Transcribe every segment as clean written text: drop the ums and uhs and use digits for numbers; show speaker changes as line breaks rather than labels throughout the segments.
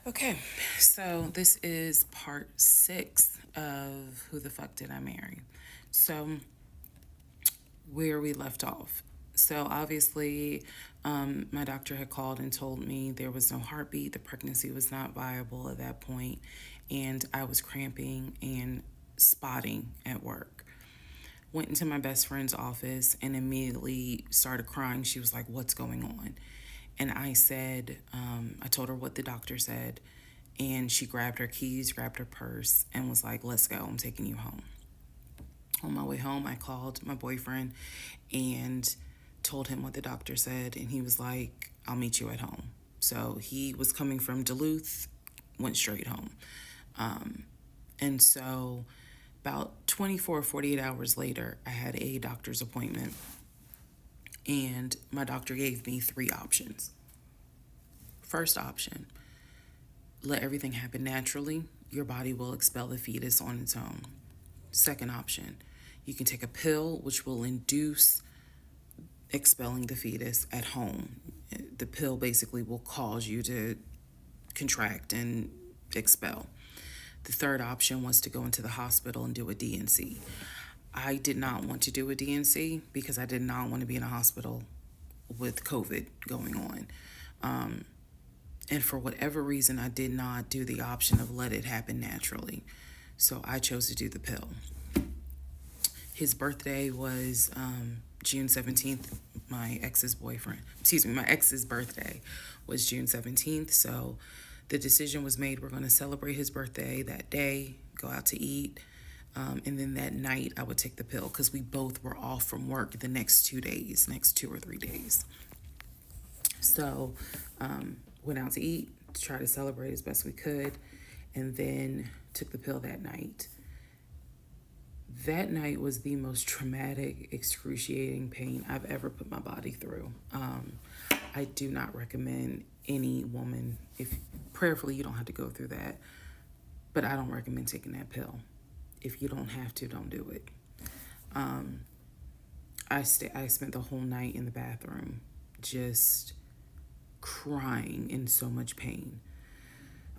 Okay, so this is part 6 of Who the Fuck Did I Marry? So, where we left off. So, obviously, my doctor had called and told me there was no heartbeat, the pregnancy was not viable at that point, and I was cramping and spotting at work. Went into my best friend's office and immediately started crying. She was like, "What's going on?" And I said, I told her what the doctor said. And she grabbed her keys, grabbed her purse, and was like, "Let's go. I'm taking you home." On my way home, I called my boyfriend and told him what the doctor said. And he was like, "I'll meet you at home." So he was coming from Duluth, went straight home. And so about 24, 48 hours later, I had a doctor's appointment. And my doctor gave me 3 options. First option, let everything happen naturally. Your body will expel the fetus on its own. Second option, you can take a pill which will induce expelling the fetus at home. The pill basically will cause you to contract and expel. The third option was to go into the hospital and do a D&C. I did not want to do a D&C because I did not want to be in a hospital with COVID going on. And for whatever reason, I did not do the option of let it happen naturally. So I chose to do the pill. His birthday was June 17th. My ex's birthday was June 17th. So the decision was made, we're going to celebrate his birthday that day, go out to eat. And then that night I would take the pill because we both were off from work the next 2 days, next 2 or 3 days. So went out to eat to try to celebrate as best we could, and then took the pill that night. That night was the most traumatic, excruciating pain I've ever put my body through. I do not recommend any woman, if prayerfully you don't have to go through that, but I don't recommend taking that pill. If you don't have to, don't do it. I spent the whole night in the bathroom just crying in so much pain.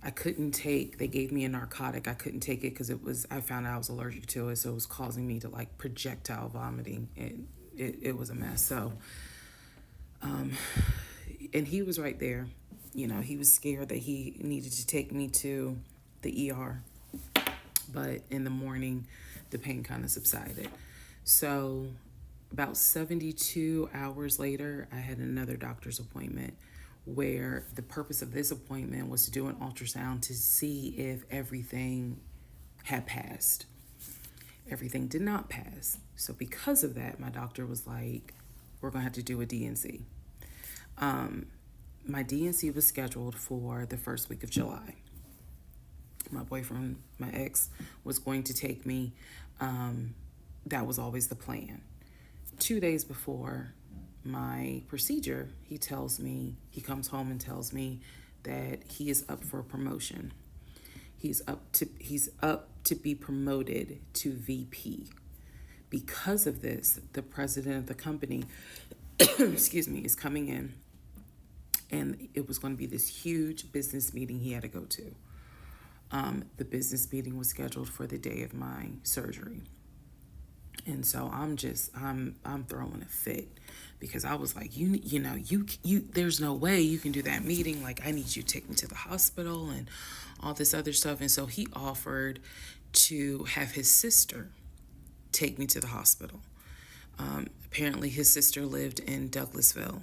They gave me a narcotic. I couldn't take it because I found out I was allergic to it. So it was causing me to like projectile vomiting. It was a mess. So, and he was right there. He was scared that he needed to take me to the ER. But in the morning, the pain kind of subsided. So about 72 hours later, I had another doctor's appointment where the purpose of this appointment was to do an ultrasound to see if everything had passed. Everything did not pass. So because of that, my doctor was like, we're going to have to do a D&C. My D&C was scheduled for the first week of July. My boyfriend, my ex, was going to take me. That was always the plan. 2 days before my procedure, he comes home and tells me that he is up for a promotion. He's up to be promoted to VP. Because of this, the president of the company, is coming in, and it was going to be this huge business meeting he had to go to. The business meeting was scheduled for the day of my surgery. And so I'm throwing a fit because I was like, you there's no way you can do that meeting. Like, I need you to take me to the hospital and all this other stuff. And so he offered to have his sister take me to the hospital. Apparently his sister lived in Douglasville.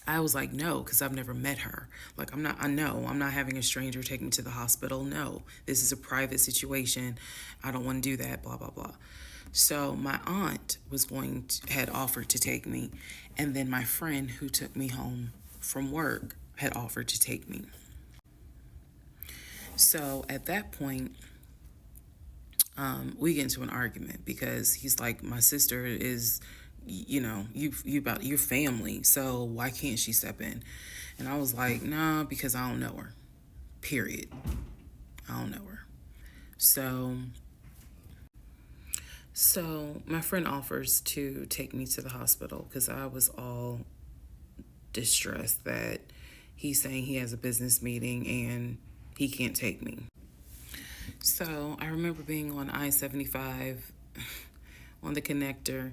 I was like, no, because I've never met her. Like, I'm not having a stranger take me to the hospital. No, this is a private situation. I don't want to do that, blah, blah, blah. So my aunt had offered to take me. And then my friend who took me home from work had offered to take me. So at that point, we get into an argument because he's like, my sister is, you about your family, so why can't she step in? And I was like, nah, because I don't know her. Period. I don't know her. So my friend offers to take me to the hospital because I was all distressed that he's saying he has a business meeting and he can't take me. So I remember being on I-75 on the connector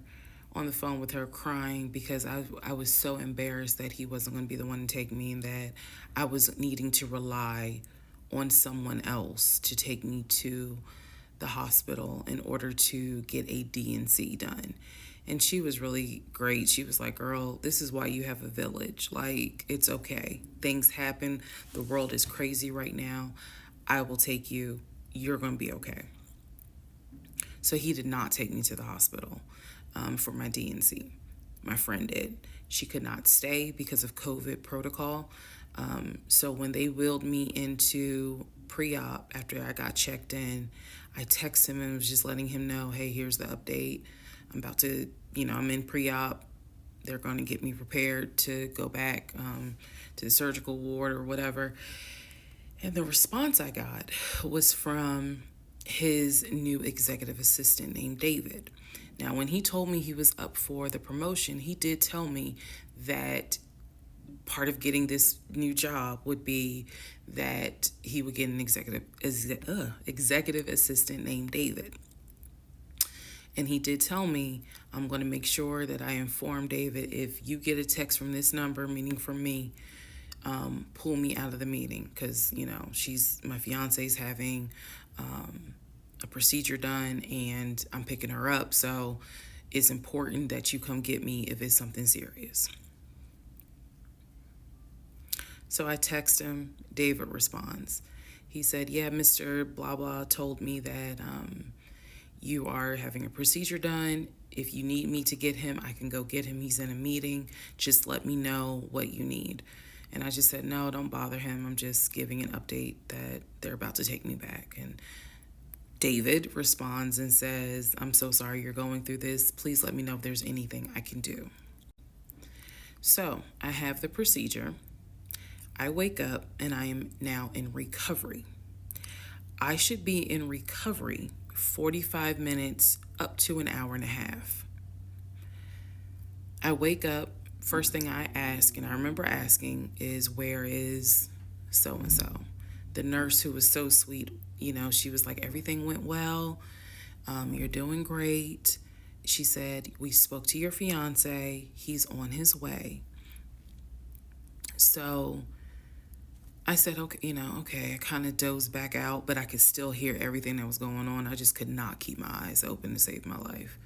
on the phone with her crying because I was so embarrassed that he wasn't going to be the one to take me and that I was needing to rely on someone else to take me to the hospital in order to get a D&C done. And she was really great. She was like, girl, this is why you have a village. Like, it's okay. Things happen. The world is crazy right now. I will take you. You're going to be okay. So he did not take me to the hospital for my D&C. My friend did. She could not stay because of COVID protocol. So when they wheeled me into pre-op after I got checked in, I texted him and was just letting him know, hey, here's the update. I'm about to, I'm in pre-op. They're going to get me prepared to go back to the surgical ward or whatever. And the response I got was from his new executive assistant named David. Now, when he told me he was up for the promotion, he did tell me that part of getting this new job would be that he would get an executive assistant named David. And he did tell me, I'm going to make sure that I inform David if you get a text from this number, meaning from me, pull me out of the meeting because, my fiance's having a procedure done and I'm picking her up. So it's important that you come get me if it's something serious. So I text him. David responds. He said, yeah, Mr. Blah Blah told me that you are having a procedure done. If you need me to get him, I can go get him. He's in a meeting. Just let me know what you need. And I just said, no, don't bother him. I'm just giving an update that they're about to take me back. And David responds and says, I'm so sorry you're going through this. Please let me know if there's anything I can do. So I have the procedure. I wake up and I am now in recovery. I should be in recovery 45 minutes up to an hour and a half. I wake up, first thing I ask, and I remember asking, is where is so-and-so? The nurse who was so sweet, she was like, everything went well. You're doing great. She said, we spoke to your fiance. He's on his way. So I said, okay. I kind of dozed back out, but I could still hear everything that was going on. I just could not keep my eyes open to save my life.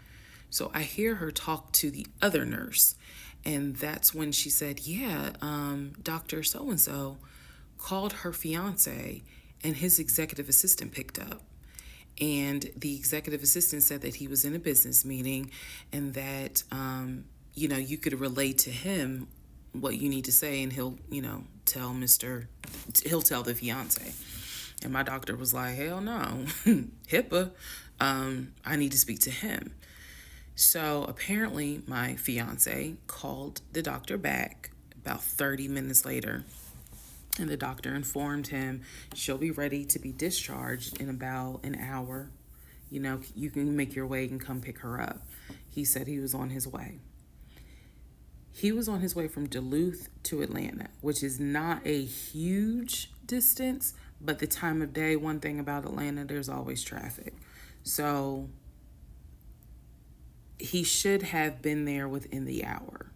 So I hear her talk to the other nurse. And that's when she said, yeah, Dr. So-and-so called her fiance and his executive assistant picked up. And the executive assistant said that he was in a business meeting and that, you could relate to him what you need to say and he'll tell the fiance. And my doctor was like, hell no, HIPAA, I need to speak to him. So apparently my fiance called the doctor back about 30 minutes later, and the doctor informed him she'll be ready to be discharged in about an hour. You can make your way and come pick her up. He said he was on his way. He was on his way from Duluth to Atlanta, which is not a huge distance, but the time of day, one thing about Atlanta, there's always traffic. So he should have been there within the hour.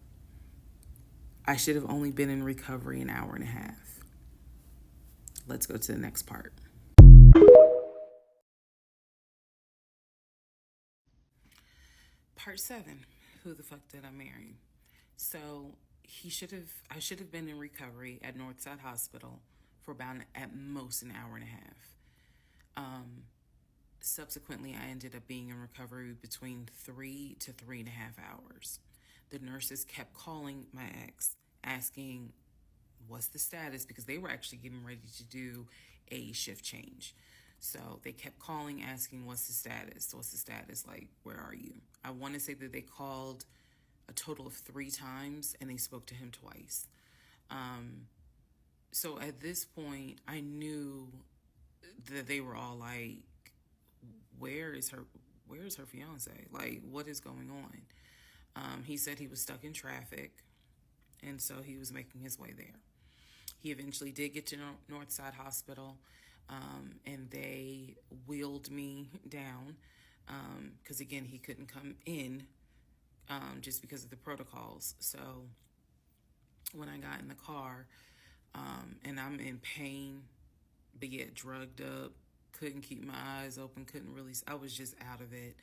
I should have only been in recovery an hour and a half. Let's go to the next part. Part 7, who the fuck did I marry? So I should have been in recovery at Northside Hospital for about at most an hour and a half. Subsequently, I ended up being in recovery between 3 to 3.5 hours. The nurses kept calling my ex, asking what's the status, because they were actually getting ready to do a shift change. So they kept calling, asking what's the status, like, where are you? I want to say that they called a total of 3 times and they spoke to him twice. So at this point, I knew that they were all like, where's her fiance? Like, what is going on? He said he was stuck in traffic, and so he was making his way there. He eventually did get to Northside Hospital, and they wheeled me down because, again, he couldn't come in just because of the protocols. So when I got in the car, and I'm in pain, but yet drugged up, couldn't keep my eyes open, couldn't really, I was just out of it.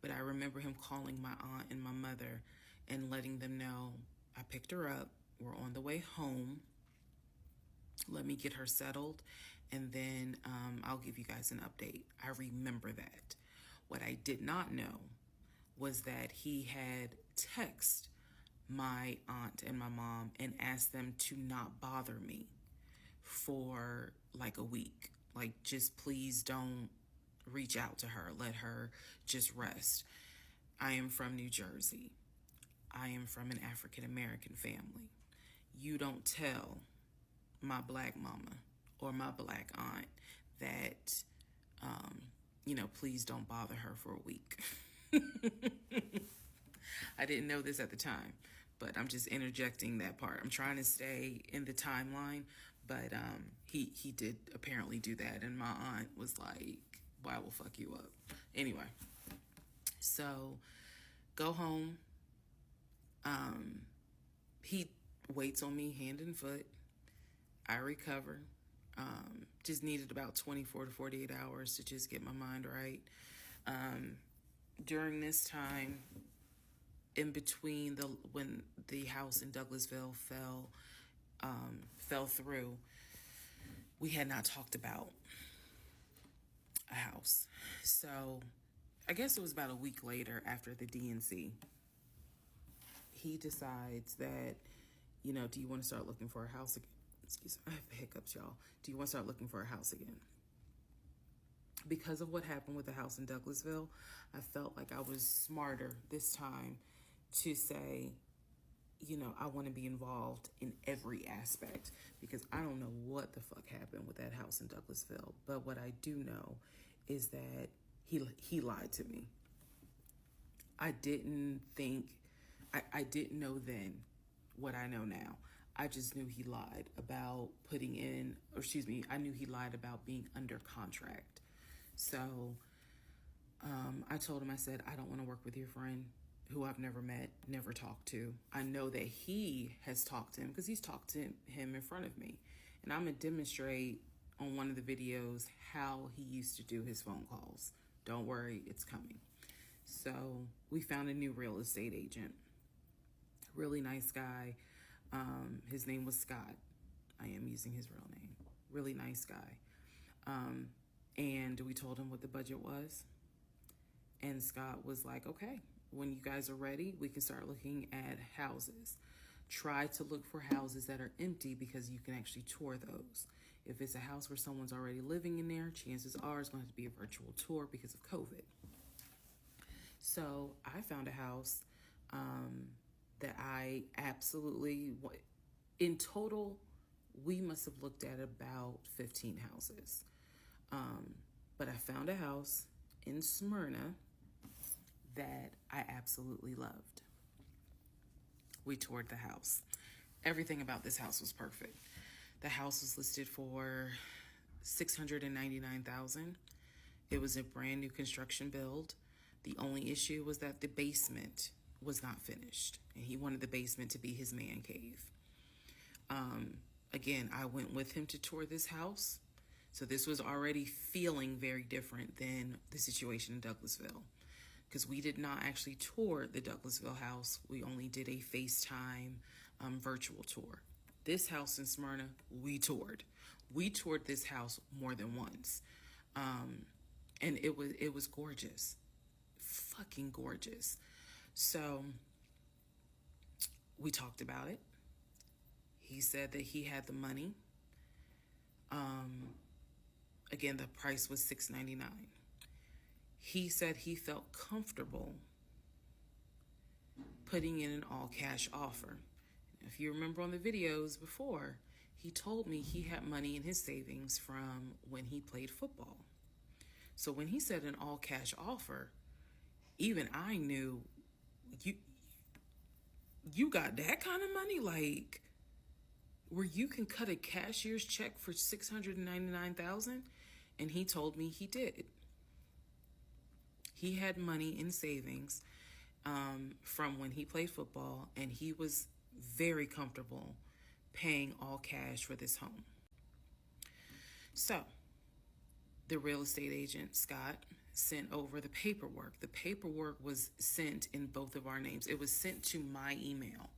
But I remember him calling my aunt and my mother and letting them know I picked her up. We're on the way home. Let me get her settled, and then I'll give you guys an update. I remember that. What I did not know was that he had texted my aunt and my mom and asked them to not bother me for like a week. Like, just please don't reach out to her. Let her just rest. I am from New Jersey. I am from an African American family. You don't tell my black mama or my black aunt that, please don't bother her for a week. I didn't know this at the time, but I'm just interjecting that part. I'm trying to stay in the timeline, but he did apparently do that, and my aunt was like, "Well, I will fuck you up." Anyway, so go home. He waits on me hand and foot. I recover. Just needed about 24 to 48 hours to just get my mind right. During this time, in between when the house in Douglasville fell through, we had not talked about a house. So I guess it was about a week later, after the DNC, he decides that, do you want to start looking for a house again? Excuse me, I have hiccups, y'all. Do you want to start looking for a house again? Because of what happened with the house in Douglasville, I felt like I was smarter this time to say, I want to be involved in every aspect, because I don't know what the fuck happened with that house in Douglasville. But what I do know is that he lied to me. I didn't know then what I know now. I just knew he lied about I knew he lied about being under contract. So I told him, I said, I don't want to work with your friend who I've never met, never talked to. I know that he has talked to him because he's talked to him in front of me. And I'm going to demonstrate on one of the videos how he used to do his phone calls. Don't worry, it's coming. So we found a new real estate agent. Really nice guy. His name was Scott. I am using his real name. Really nice guy. And we told him what the budget was. And Scott was like, okay, when you guys are ready, we can start looking at houses. Try to look for houses that are empty, because you can actually tour those. If it's a house where someone's already living in there, chances are it's going to have to be a virtual tour because of COVID. So I found a house that I absolutely, in total, we must have looked at about 15 houses. But I found a house in Smyrna that I absolutely loved. We toured the house. Everything about this house was perfect. The house was listed for $699,000. It was a brand new construction build. The only issue was that the basement was not finished, and he wanted the basement to be his man cave. Again, I went with him to tour this house. So this was already feeling very different than the situation in Douglasville, because we did not actually tour the Douglasville house. We only did a FaceTime virtual tour. This house in Smyrna, we toured. We toured this house more than once. And it was gorgeous. Fucking gorgeous. So we talked about it. He said that he had the money. Again, the price was $699. He said he felt comfortable putting in an all-cash offer. If you remember on the videos before, he told me he had money in his savings from when he played football. So when he said an all-cash offer, even I knew, you got that kind of money? Like, where you can cut a cashier's check for $699,000? And he told me he did. He had money in savings from when he played football, and he was very comfortable paying all cash for this home. So the real estate agent, Scott, sent over the paperwork. The paperwork was sent in both of our names. It was sent to my email.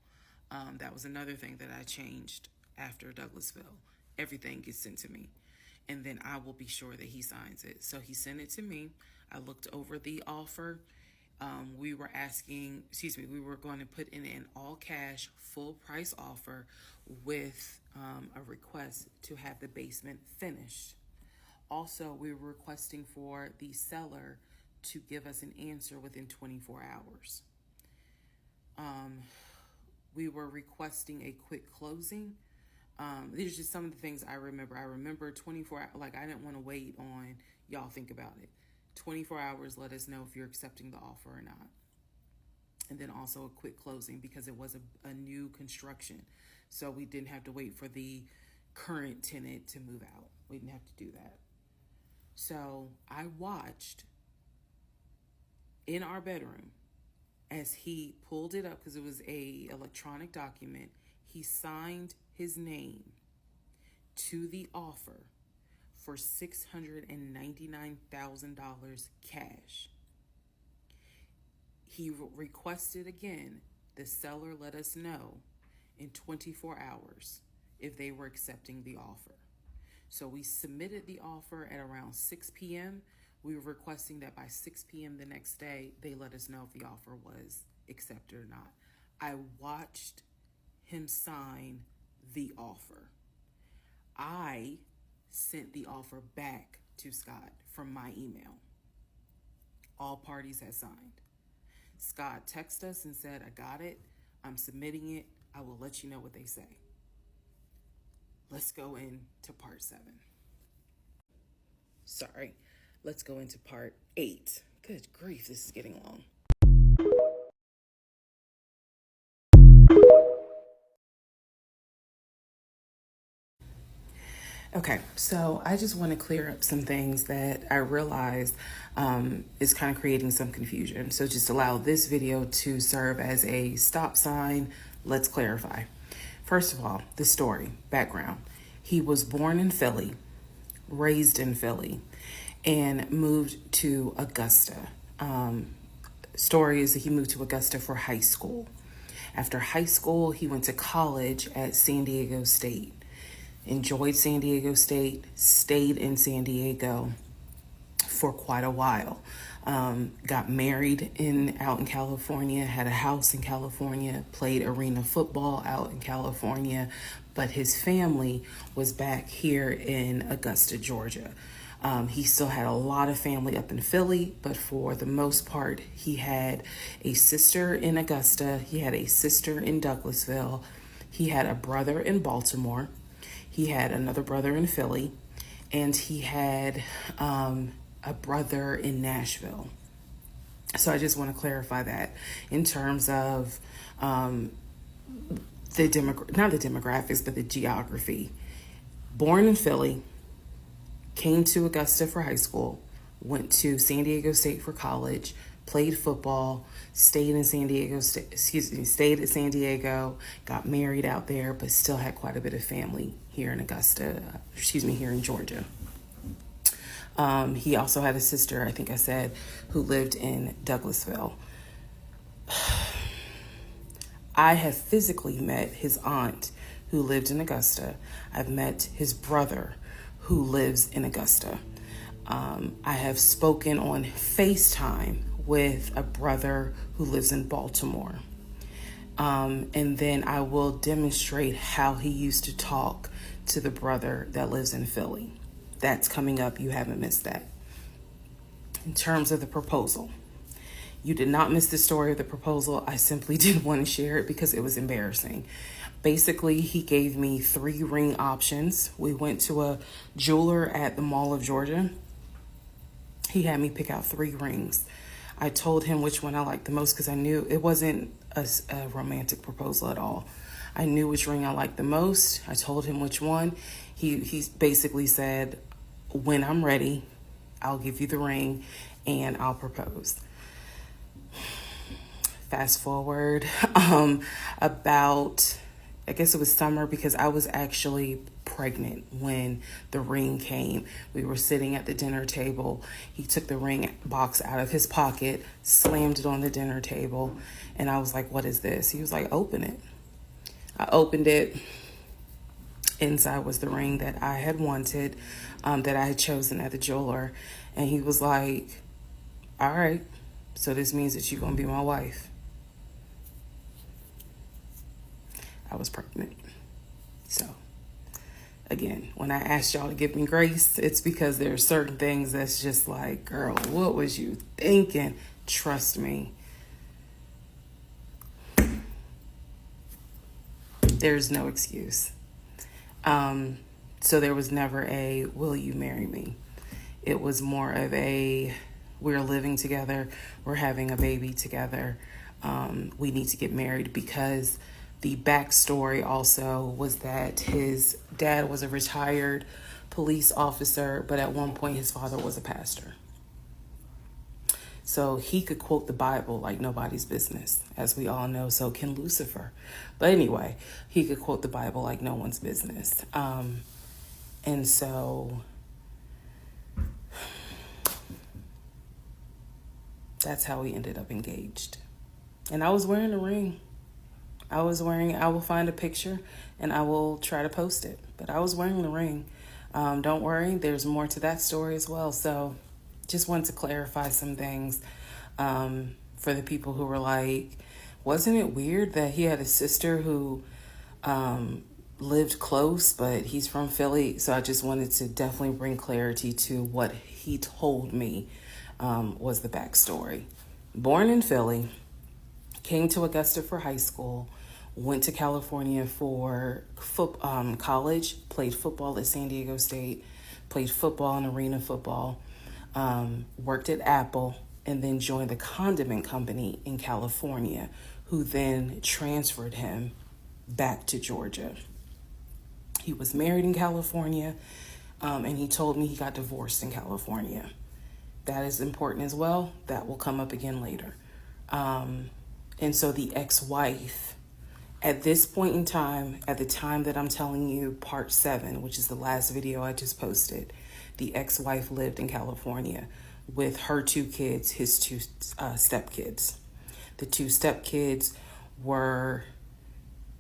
That was another thing that I changed after Douglasville. Everything gets sent to me, and then I will be sure that he signs it. So he sent it to me. I looked over the offer. We were going to put in an all cash, full price offer with a request to have the basement finished. Also, we were requesting for the seller to give us an answer within 24 hours. We were requesting a quick closing. These are just some of the things I remember. I remember 24 hours, like I didn't want to wait on, y'all think about it. 24 hours, let us know if you're accepting the offer or not. And then also a quick closing because it was a new construction. So we didn't have to wait for the current tenant to move out. We didn't have to do that. So I watched in our bedroom as he pulled it up because it was a electronic document. He signed his name to the offer for $699,000 cash. He requested again, the seller let us know in 24 hours if they were accepting the offer. So we submitted the offer at around 6 p.m. We were requesting that by 6 p.m. the next day, they let us know if the offer was accepted or not. I watched him sign the offer. I sent the offer back to Scott from my email. All parties had signed. Scott texted us and said, I got it. I'm submitting it. I will let you know what they say. Let's go into part 7. Sorry. Let's go into part 8. Good grief, this is getting long. Okay, so I just want to clear up some things that I realized is kind of creating some confusion. So just allow this video to serve as a stop sign. Let's clarify. First of all, the story, background. He was born in Philly, raised in Philly, and moved to Augusta. Story is that he moved to Augusta for high school. After high school, he went to college at San Diego State. Enjoyed San Diego State, stayed in San Diego for quite a while. Got married out in California, had a house in California, played arena football out in California, but his family was back here in Augusta, Georgia. He still had a lot of family up in Philly, but for the most part, he had a sister in Augusta, he had a sister in Douglasville, he had a brother in Baltimore, he had another brother in Philly, and he had a brother in Nashville. So I just want to clarify that in terms of not the demographics, but the geography. Born in Philly, came to Augusta for high school, went to San Diego State for college, played football, stayed at San Diego, got married out there, but still had quite a bit of family here in here in Georgia. He also had a sister, I think I said, who lived in Douglasville. I have physically met his aunt who lived in Augusta. I've met his brother who lives in Augusta. I have spoken on FaceTime with a brother who lives in Baltimore. And then I will demonstrate how he used to talk to the brother that lives in Philly. That's coming up. You haven't missed that. In terms of the proposal, you did not miss the story of the proposal. I simply didn't want to share it because it was embarrassing. Basically, he gave me 3 ring options. We went to a jeweler at the Mall of Georgia. He had me pick out 3 rings. I told him which one I liked the most because I knew it wasn't a romantic proposal at all. I knew which ring I liked the most. I told him which one. He basically said, when I'm ready, I'll give you the ring and I'll propose. Fast forward about, I guess it was summer, because I was actually pregnant when the ring came. We were sitting at the dinner table. He took the ring box out of his pocket, slammed it on the dinner table, and I was like, what is this? He was like, open it. I opened it. Inside was the ring that I had wanted, that I had chosen at the jeweler. And he was like, all right, so this means that you're going to be my wife. I was pregnant. So, again, when I asked y'all to give me grace, it's because there are certain things that's just like, girl, what was you thinking? Trust me. There's no excuse. So there was never a, will you marry me? It was more of a, we're living together, we're having a baby together, we need to get married, because the backstory also was that his dad was a retired police officer, but at one point his father was a pastor. So he could quote the Bible like nobody's business, as we all know. So can Lucifer. But anyway, he could quote the Bible like no one's business. And so that's how we ended up engaged. And I was wearing a ring. I will find a picture and I will try to post it. But I was wearing the ring. Don't worry, there's more to that story as well. So just wanted to clarify some things for the people who were like, wasn't it weird that he had a sister who lived close, but he's from Philly? So I just wanted to definitely bring clarity to what he told me was the backstory. Born in Philly, came to Augusta for high school, went to California for college, played football at San Diego State, played football and arena football, worked at Apple, and then joined the condiment company in California, who then transferred him back to Georgia. He was married in California, and he told me he got divorced in California. That is important as well. That will come up again later. And so the ex-wife, at this point in time, at the time that I'm telling you, part 7, which is the last video I just posted, the ex-wife lived in California with her 2 kids, his 2 stepkids. The 2 stepkids were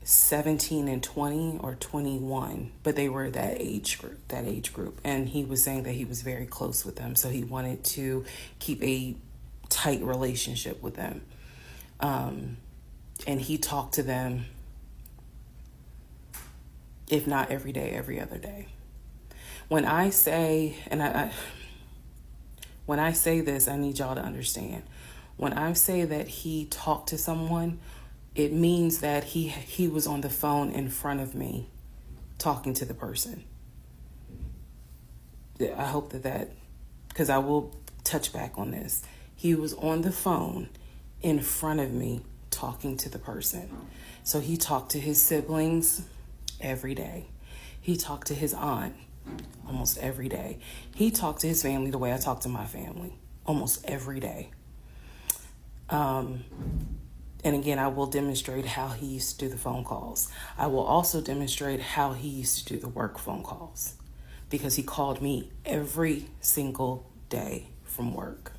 17 and 20 or 21, but they were that age group. And he was saying that he was very close with them, so he wanted to keep a tight relationship with them. And he talked to them, if not every day, every other day. When I say, and when I say this, I need y'all to understand. When I say that he talked to someone, it means that he was on the phone in front of me talking to the person. I hope that, because I will touch back on this. He was on the phone in front of me talking to the person. So he talked to his siblings every day. He talked to his aunt almost every day. He talked to his family the way I talk to my family almost every day. And again, I will demonstrate how he used to do the phone calls. I will also demonstrate how he used to do the work phone calls, because he called me every single day from work.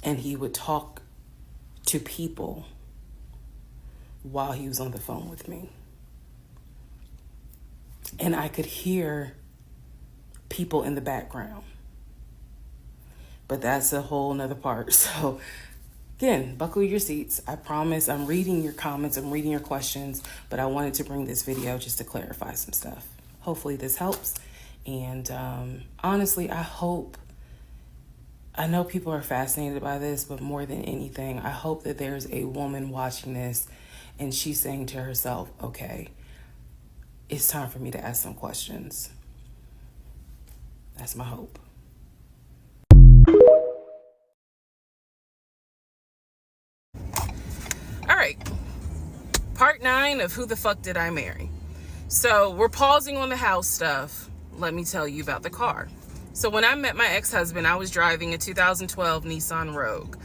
And he would talk to people while he was on the phone with me. And I could hear people in the background. But that's a whole nother part. So again, buckle your seats. I promise I'm reading your comments, I'm reading your questions, but I wanted to bring this video just to clarify some stuff. Hopefully this helps. And honestly, I know people are fascinated by this, but more than anything, I hope that there's a woman watching this and she's saying to herself, okay, it's time for me to ask some questions. That's my hope. All right. Part 9 of Who the Fuck Did I Marry? So we're pausing on the house stuff. Let me tell you about the car. So when I met my ex-husband, I was driving a 2012 Nissan Rogue,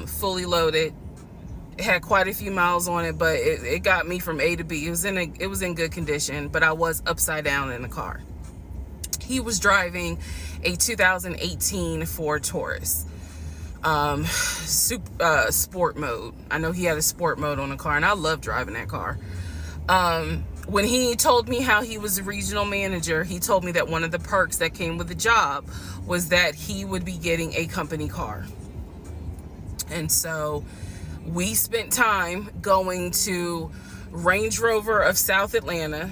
fully loaded. It had quite a few miles on it, but it got me from A to B. It was in good condition, but I was upside down in the car. He was driving a 2018 Ford Taurus, sport mode. I know he had a sport mode on the car, and I love driving that car. When he told me how he was a regional manager, he told me that one of the perks that came with the job was that he would be getting a company car. And so we spent time going to Range Rover of South Atlanta.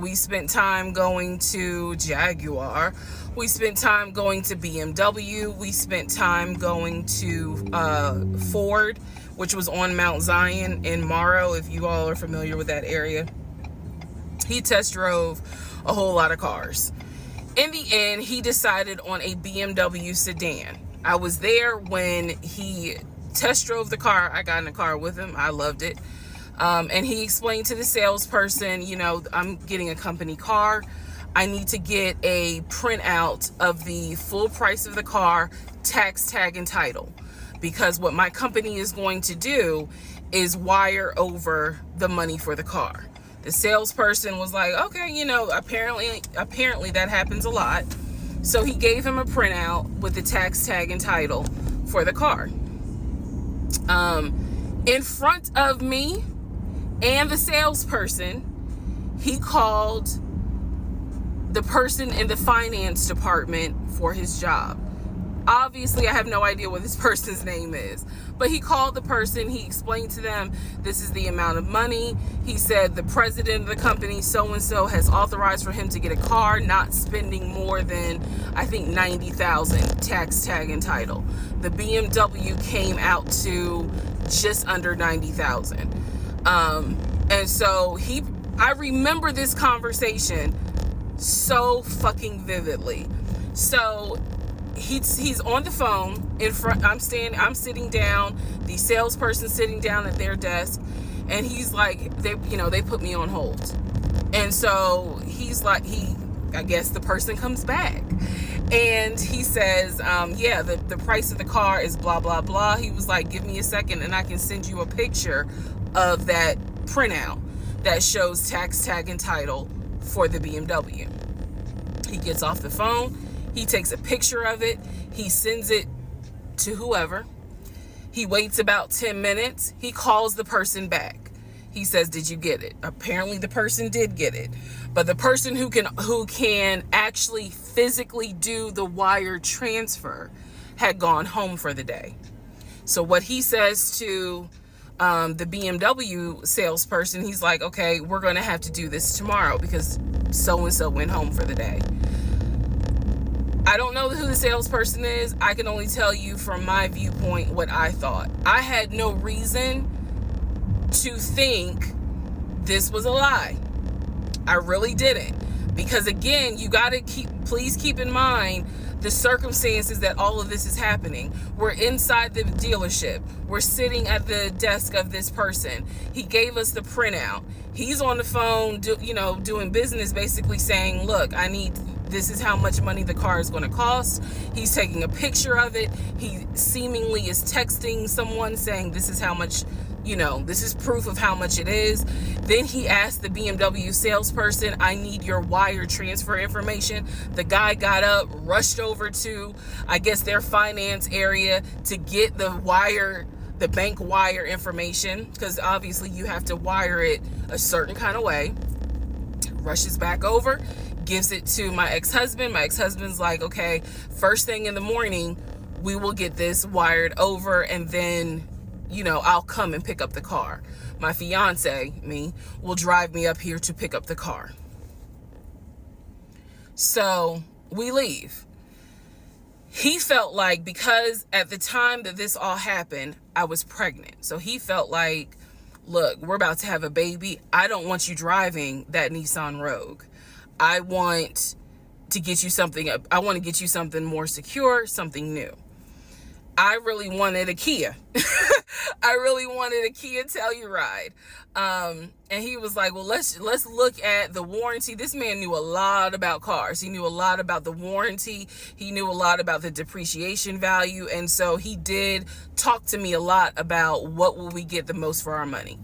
We spent time going to Jaguar. We spent time going to BMW. We spent time going to Ford, which was on Mount Zion in Morrow, if you all are familiar with that area. He test drove a whole lot of cars. In the end, he decided on a BMW sedan. I was there when he test drove the car. I got in the car with him. I loved it. And he explained to the salesperson, you know, I'm getting a company car. I need to get a printout of the full price of the car, tax, tag, and title. Because what my company is going to do is wire over the money for the car. The salesperson was like, okay, you know, apparently that happens a lot. So he gave him a printout with the tax, tag, and title for the car. In front of me and the salesperson, he called the person in the finance department for his job. Obviously, I have no idea what this person's name is, but he called the person. He explained to them, this is the amount of money. He said the president of the company, so-and-so, has authorized for him to get a car, not spending more than, I think, $90,000 tax, tag, and title. The BMW came out to just under $90,000. And so I remember this conversation so fucking vividly. So he's on the phone in front. I'm sitting down, the salesperson sitting down at their desk, and he's like, they put me on hold. And so he's like, I guess the person comes back and he says, the price of the car is blah, blah, blah. He was like, give me a second and I can send you a picture of that printout that shows tax, tag, and title for the BMW. He gets off the phone. He takes a picture of it. He sends it to whoever. He waits about 10 minutes. He calls the person back. He says, did you get it? Apparently the person did get it. But the person who can actually physically do the wire transfer had gone home for the day. So what he says to the BMW salesperson, he's like, okay, we're going to have to do this tomorrow because so-and-so went home for the day. I don't know who the salesperson is. I can only tell you from my viewpoint what I thought. I had no reason to think this was a lie. I really didn't. Because again, you got to please keep in mind the circumstances that all of this is happening. We're inside the dealership. We're sitting at the desk of this person. He gave us the printout. He's on the phone, doing business, basically saying, look, this is how much money the car is going to cost. He's taking a picture of it. He seemingly is texting someone saying, this is how much, this is proof of how much it is. Then he asked the BMW salesperson, I need your wire transfer information. The guy got up, rushed over to, I guess, their finance area to get the bank wire information, because obviously you have to wire it a certain kind of way. Rushes back over, gives it to my ex-husband. My ex-husband's like, okay, first thing in the morning, we will get this wired over, and then, I'll come and pick up the car. My fiance, will drive me up here to pick up the car. So we leave. He felt like, because at the time that this all happened, I was pregnant. So he felt like, look, we're about to have a baby. I don't want you driving that Nissan Rogue. I want to get you something more secure, something new. I really wanted a Kia. I really wanted a Kia Telluride. And he was like, well, let's look at the warranty. This man knew a lot about cars. He knew a lot about the warranty. He knew a lot about the depreciation value. And so he did talk to me a lot about what will we get the most for our money.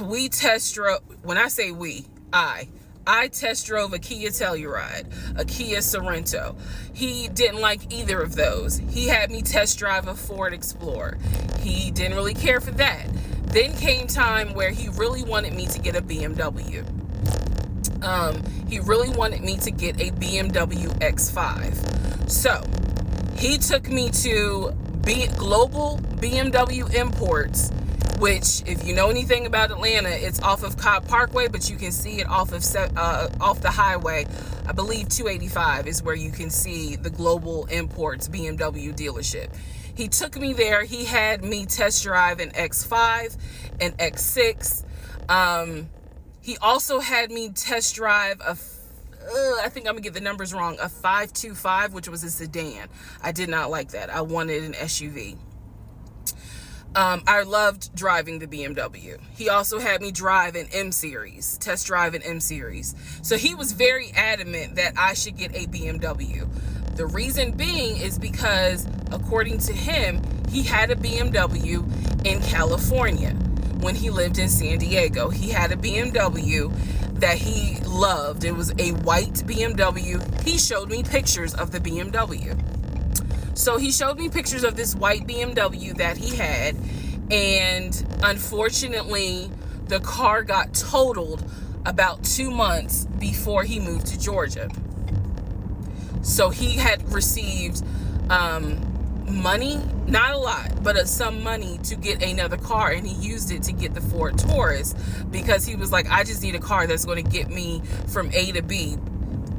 We test drove, when I say we, I test drove a Kia Telluride, a Kia Sorento. He didn't like either of those. He had me test drive a Ford Explorer. He didn't really care for that. Then came time where he really wanted me to get a BMW. He really wanted me to get a BMW X5. So he took me to Global BMW Imports, which, if you know anything about Atlanta, it's off of Cobb Parkway, but you can see it off the highway. I believe 285 is where you can see the Global Imports BMW dealership. He took me there. He had me test drive an X5, an X6. He also had me test drive I think I'm gonna get the numbers wrong, a 525, which was a sedan. I did not like that. I wanted an SUV. I loved driving the BMW. He also had me drive an M Series, test drive an M Series. So he was very adamant that I should get a BMW. The reason being is because, according to him, he had a BMW in California when he lived in San Diego. He had a BMW that he loved. It was a white BMW. He showed me pictures of the BMW. So he showed me pictures of this white BMW that he had, and unfortunately, the car got totaled about 2 months before he moved to Georgia. So he had received money, not a lot, but some money to get another car, and he used it to get the Ford Taurus because he was like, I just need a car that's going to get me from A to B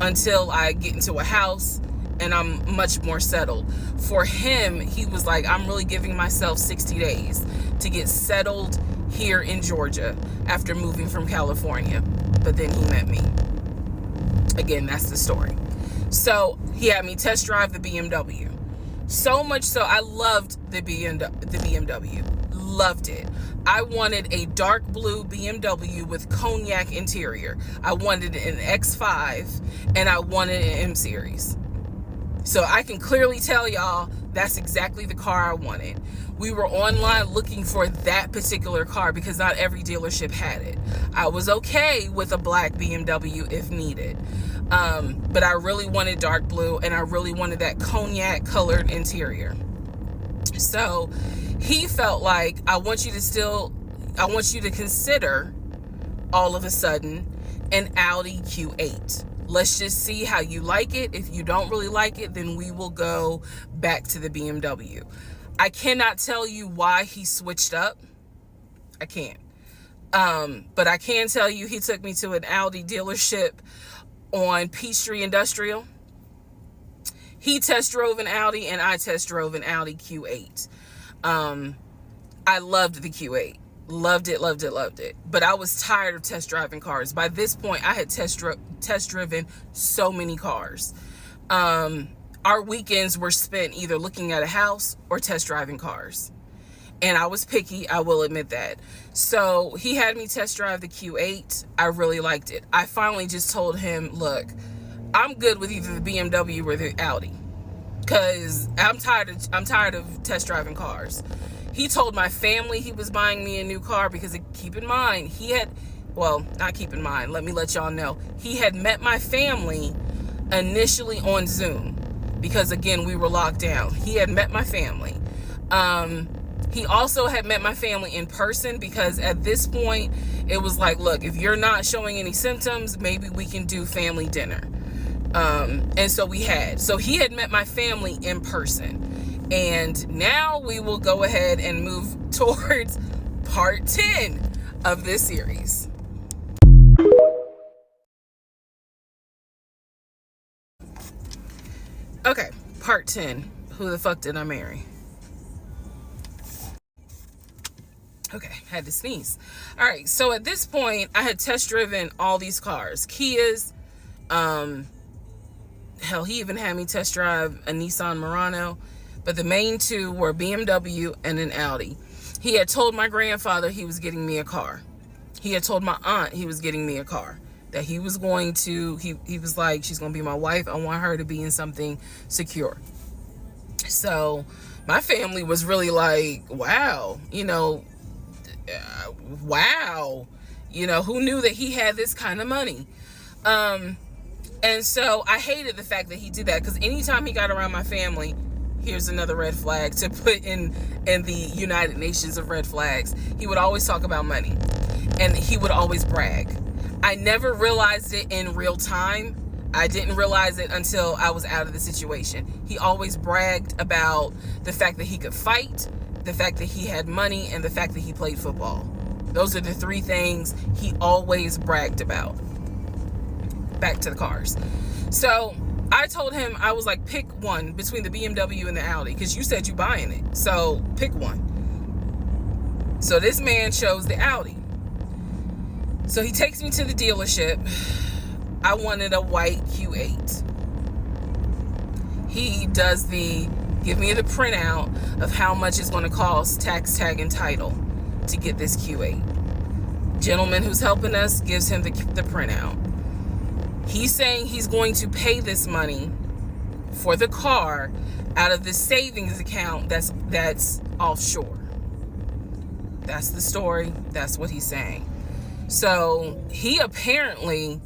until I get into a house and I'm much more settled. For him, he was like, I'm really giving myself 60 days to get settled here in Georgia after moving from California. But then he met me. Again, that's the story. So he had me test drive the BMW. So much so, I loved the BMW. Loved it. I wanted a dark blue BMW with cognac interior. I wanted an X5 and I wanted an M Series. So I can clearly tell y'all that's exactly the car I wanted. We were online looking for that particular car because not every dealership had it. I was okay with a black BMW if needed. But I really wanted dark blue, and I really wanted that cognac colored interior. So he felt like, I want you to consider all of a sudden an Audi Q8. Let's just see how you like it. If you don't really like it, then we will go back to the BMW. I cannot tell you why he switched up. I can't. But I can tell you he took me to an Audi dealership on Peachtree Industrial. He test drove an Audi and I test drove an Audi Q8. I loved the Q8. Loved it, loved it, loved it. But I was tired of test driving cars. By this point, I had test driven so many cars. Our weekends were spent either looking at a house or test driving cars. And I was picky, I will admit that. So he had me test drive the Q8. I really liked it. I finally just told him, look, I'm good with either the BMW or the Audi, because I'm tired of test driving cars. He told my family he was buying me a new car because, keep in mind, let me let y'all know. He had met my family initially on Zoom because, again, we were locked down. He had met my family. He also had met my family in person because at this point, it was like, look, if you're not showing any symptoms, maybe we can do family dinner. And so we had. So he had met my family in person. And now we will go ahead and move towards part 10 of this series. Okay, part 10. Who the fuck did I marry? Okay, had to sneeze. All right, so at this point, I had test driven all these cars. Kias. Hell, he even had me test drive a Nissan Murano. but the main two were BMW and an Audi. He had told my grandfather he was getting me a car. He had told my aunt he was getting me a car. That he was going to, he was like, she's going to be my wife. I want her to be in something secure. So my family was really like, wow, wow. Who knew that he had this kind of money? And so I hated the fact that he did that, because anytime he got around my family, here's another red flag to put in the United Nations of red flags. He would always talk about money, and he would always brag. I never realized it in real time. I didn't realize it until I was out of the situation. He always bragged about the fact that he could fight, the fact that he had money, and the fact that he played football. Those are the three things he always bragged about. Back to the cars. So I told him, I was like, pick one between the BMW and the Audi, because you said you buying it. So pick one. So this man chose the Audi. So he takes me to the dealership. I wanted a white Q8. He does give me the printout of how much it's going to cost, tax, tag, and title, to get this Q8. Gentleman who's helping us gives him the printout. He's saying he's going to pay this money for the car out of the savings account that's offshore. That's the story. That's what he's saying. So he apparently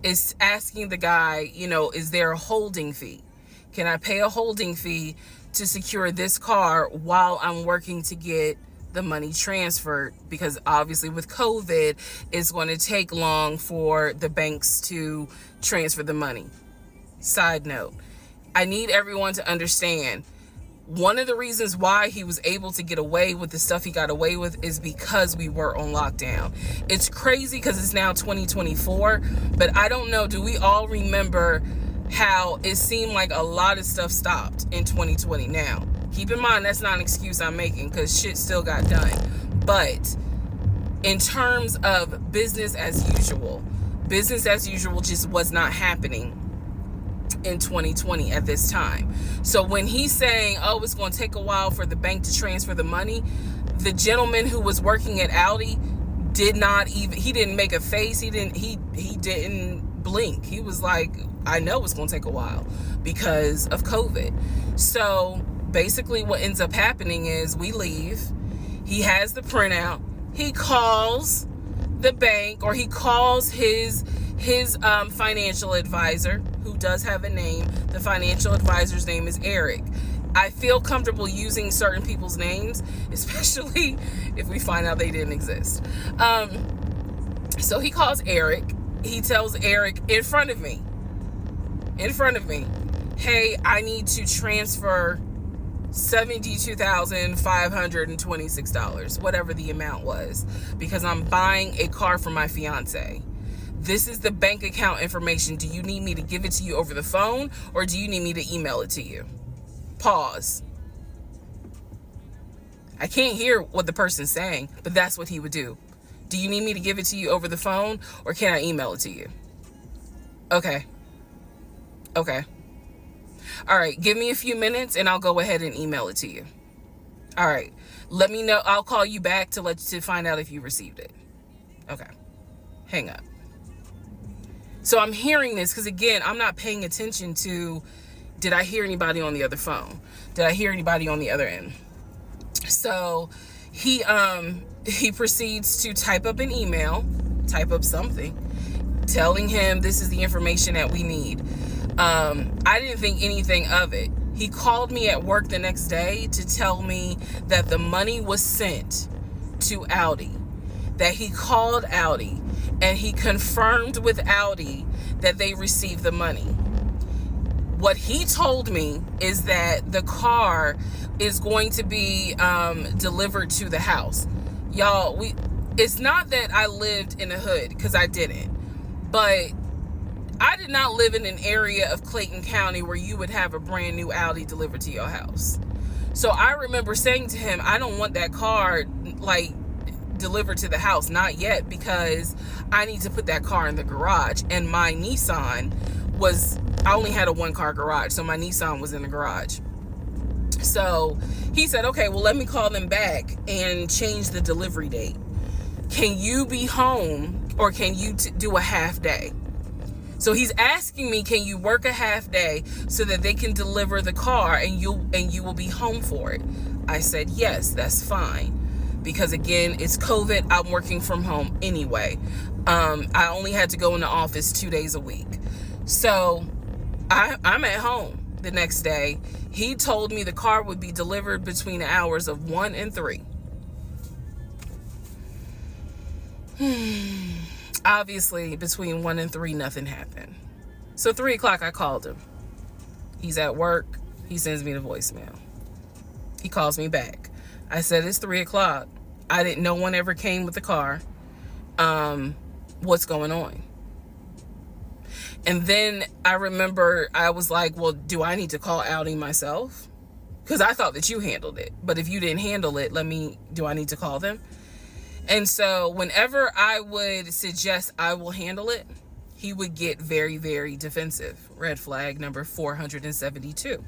is asking the guy, is there a holding fee? Can I pay a holding fee to secure this car while I'm working to get the money transferred? Because obviously with COVID, it's going to take long for the banks to transfer the money. Side note, I need everyone to understand, one of the reasons why he was able to get away with the stuff he got away with is because we were on lockdown. It's crazy because it's now 2024, but I don't know, do we all remember how it seemed like a lot of stuff stopped in 2020? Now, keep in mind, that's not an excuse I'm making, because shit still got done. But in terms of business as usual just was not happening in 2020 at this time. So when he's saying, oh, it's going to take a while for the bank to transfer the money, the gentleman who was working at Audi he didn't make a face. He didn't blink. He was like, I know it's going to take a while because of COVID. So basically what ends up happening is we leave. He has the printout. He calls the bank, or he calls his financial advisor, who does have a name. The financial advisor's name is Eric. I feel comfortable using certain people's names, especially if we find out they didn't exist. So he calls Eric. He tells Eric in front of me, hey, I need to transfer $72,526, whatever the amount was, because I'm buying a car for my fiance. This is the bank account information. Do you need me to give it to you over the phone, or do you need me to email it to you? Pause. I can't hear what the person's saying, but that's what he would do. Do you need me to give it to you over the phone, or can I email it to you? Okay. All right, give me a few minutes and I'll go ahead and email it to you. All right, let me know. I'll call you back to find out if you received it. Okay, hang up. So I'm hearing this because, again, I'm not paying attention to, did I hear anybody on the other phone? Did I hear anybody on the other end? So he proceeds to type up an email, type up something, telling him this is the information that we need. I didn't think anything of it. He called me at work the next day to tell me that the money was sent to Audi, that he called Audi and he confirmed with Audi that they received the money. What he told me is that the car is going to be delivered to the house. Y'all, it's not that I lived in the hood, because I didn't, but I did not live in an area of Clayton County where you would have a brand new Audi delivered to your house. So I remember saying to him, I don't want that car delivered to the house, not yet, because I need to put that car in the garage. And my Nissan I only had a one car garage, so my Nissan was in the garage. So he said, okay, well, let me call them back and change the delivery date. Can you be home, or can you do a half day? So he's asking me, can you work a half day so that they can deliver the car and you will be home for it? I said, yes, that's fine. Because again, it's COVID. I'm working from home anyway. I only had to go in the office 2 days a week. So I'm at home the next day. He told me the car would be delivered between the hours of 1 and 3. Obviously, between 1 and 3, nothing happened. So 3 o'clock, I called him. He's at work. He sends me the voicemail. He calls me back. I said, it's 3 o'clock. No one ever came with the car. What's going on? And then I remember I was like, well, do I need to call Audi myself? Because I thought that you handled it. But if you didn't handle it, do I need to call them? And so whenever I would suggest I will handle it, he would get very, very defensive. Red flag number 472.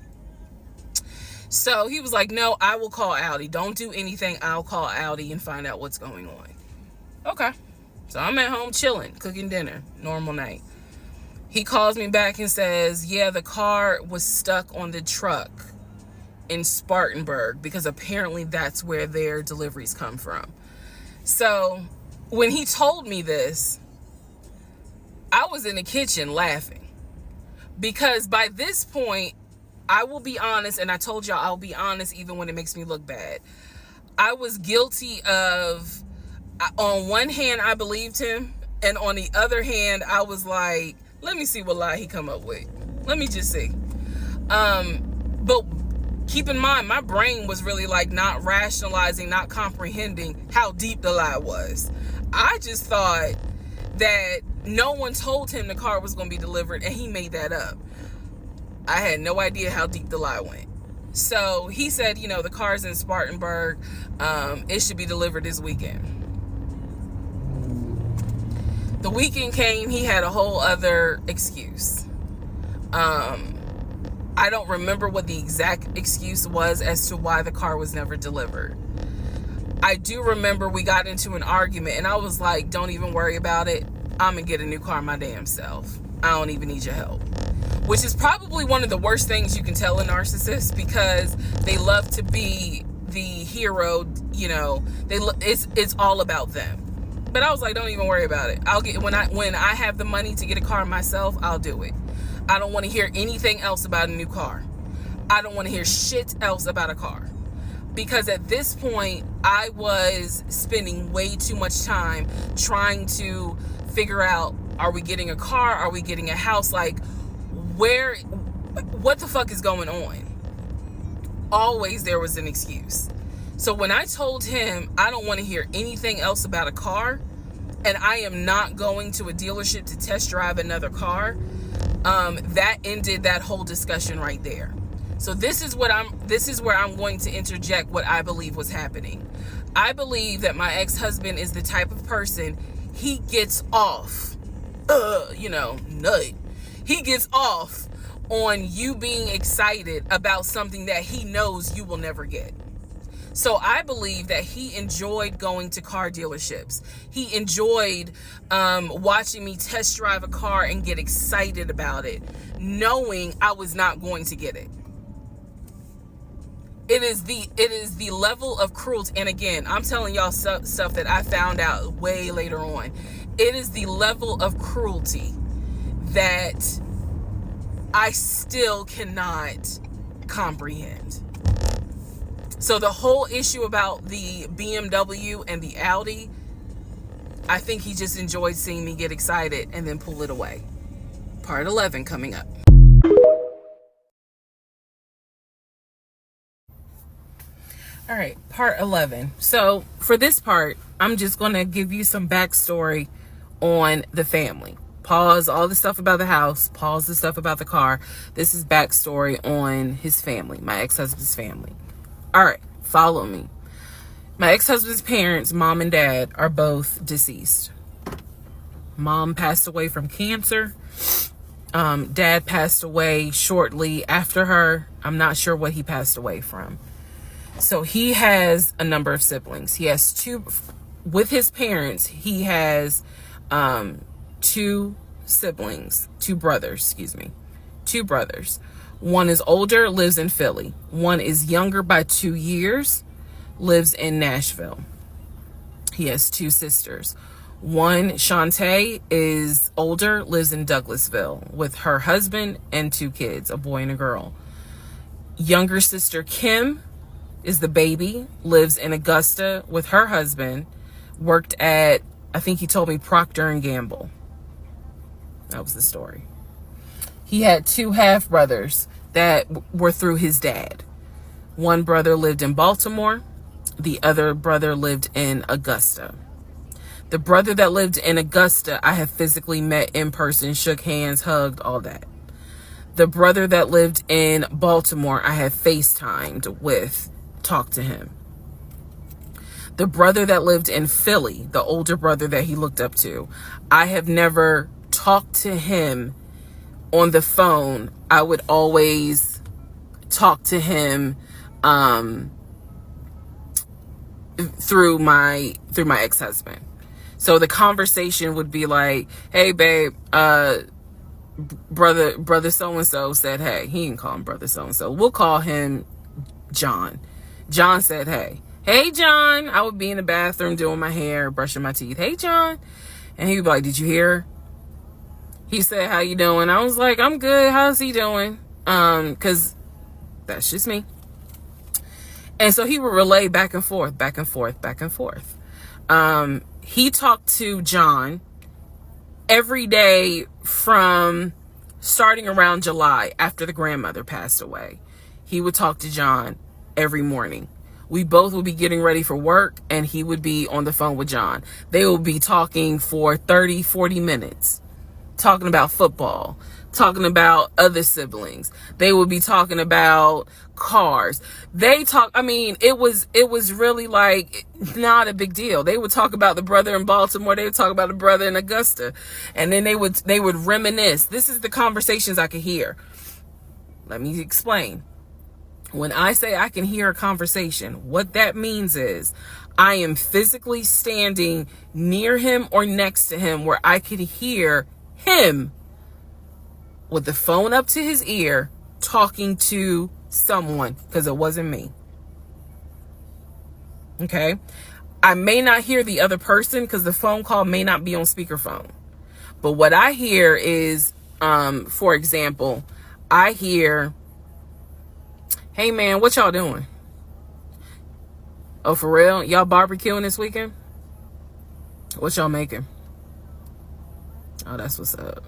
So he was like, no, I will call Audi. Don't do anything. I'll call Audi and find out what's going on. Okay. So I'm at home chilling, cooking dinner, normal night. He calls me back and says, yeah, the car was stuck on the truck in Spartanburg, because apparently that's where their deliveries come from. So when he told me this, I was in the kitchen laughing, because by this point, I will be honest, and I told y'all I'll be honest even when it makes me look bad. I was guilty of, on one hand, I believed him, and on the other hand, I was like, let me see what lie he come up with. Let me just see. But keep in mind, my brain was really like not rationalizing, not comprehending how deep the lie was. I just thought that no one told him the car was going to be delivered, and he made that up. I had no idea how deep the lie went. So he said, the car's in Spartanburg. It should be delivered this weekend. The weekend came, he had a whole other excuse. I don't remember what the exact excuse was as to why the car was never delivered. I do remember we got into an argument, and I was like, don't even worry about it. I'm going to get a new car my damn self. I don't even need your help. Which is probably one of the worst things you can tell a narcissist, because they love to be the hero, it's all about them. But I was like, don't even worry about it. I'll get when I have the money to get a car myself, I'll do it. I don't want to hear anything else about a new car. I don't want to hear shit else about a car. Because at this point, I was spending way too much time trying to figure out, are we getting a car? Are we getting a house? Like, what the fuck is going on? Always there was an excuse. So when I told him I don't want to hear anything else about a car, and I am not going to a dealership to test drive another car, that ended that whole discussion right there. So this is where I'm going to interject what I believe was happening. I believe that my ex-husband is the type of person, he gets off, nut. He gets off on you being excited about something that he knows you will never get. So I believe that he enjoyed going to car dealerships. He enjoyed watching me test drive a car and get excited about it, knowing I was not going to get it. It is the level of cruelty. And again, I'm telling y'all stuff that I found out way later on. It is the level of cruelty that I still cannot comprehend. So the whole issue about the BMW and the Audi, I think he just enjoyed seeing me get excited and then pull it away. Part 11 coming up. All right, part 11. So for this part, I'm just going to give you some backstory on the family. Pause all the stuff about the house. Pause the stuff about the car. This is backstory on his family, my ex-husband's family. All right, follow me. My ex-husband's parents, mom and dad, are both deceased. Mom passed away from cancer. Dad passed away shortly after her. I'm not sure what he passed away from. So he has a number of siblings. He has two, with his parents, he has two siblings, two brothers, excuse me, two brothers. One is older, lives in Philly. One is younger by 2 years, lives in Nashville. He has two sisters. One, Shantae, is older, lives in Douglasville with her husband and two kids, a boy and a girl. Younger sister, Kim, is the baby, lives in Augusta with her husband, worked at, I think he told me, Procter and Gamble. That was the story. He had two half brothers that were through his dad. One brother lived in Baltimore. The other brother lived in Augusta. The brother that lived in Augusta, I have physically met in person, shook hands, hugged, all that. The brother that lived in Baltimore, I have FaceTimed with, talked to him. The brother that lived in Philly, the older brother that he looked up to, I have never talked to him on the phone. I would always talk to him through my ex-husband. So the conversation would be like, hey babe, brother so-and-so said hey. He didn't call him brother so-and-so. We'll call him John. John said hey. Hey John. I would be in the bathroom doing my hair, brushing my teeth. Hey John. And he would be like, did you hear? He said, how you doing? I was like, I'm good. How's he doing? Because that's just me. And so he would relay back and forth, back and forth, back and forth. He talked to John every day from starting around July after the grandmother passed away. He would talk to John every morning. We both would be getting ready for work and he would be on the phone with John. They would be talking for 30, 40 minutes, talking about football, talking about other siblings. They would be talking about cars. It was really like not a big deal. They would talk about the brother in Baltimore. They would talk about the brother in Augusta. And then they would reminisce. This is the conversations I could hear. Let me explain. When I say I can hear a conversation, what that means is I am physically standing near him or next to him where I could hear him with the phone up to his ear talking to someone, because it wasn't me. Okay. I may not hear the other person because the phone call may not be on speakerphone. But what I hear is, for example, I hear, hey man, what y'all doing? Oh, for real? Y'all barbecuing this weekend? What y'all making? Oh, that's what's up.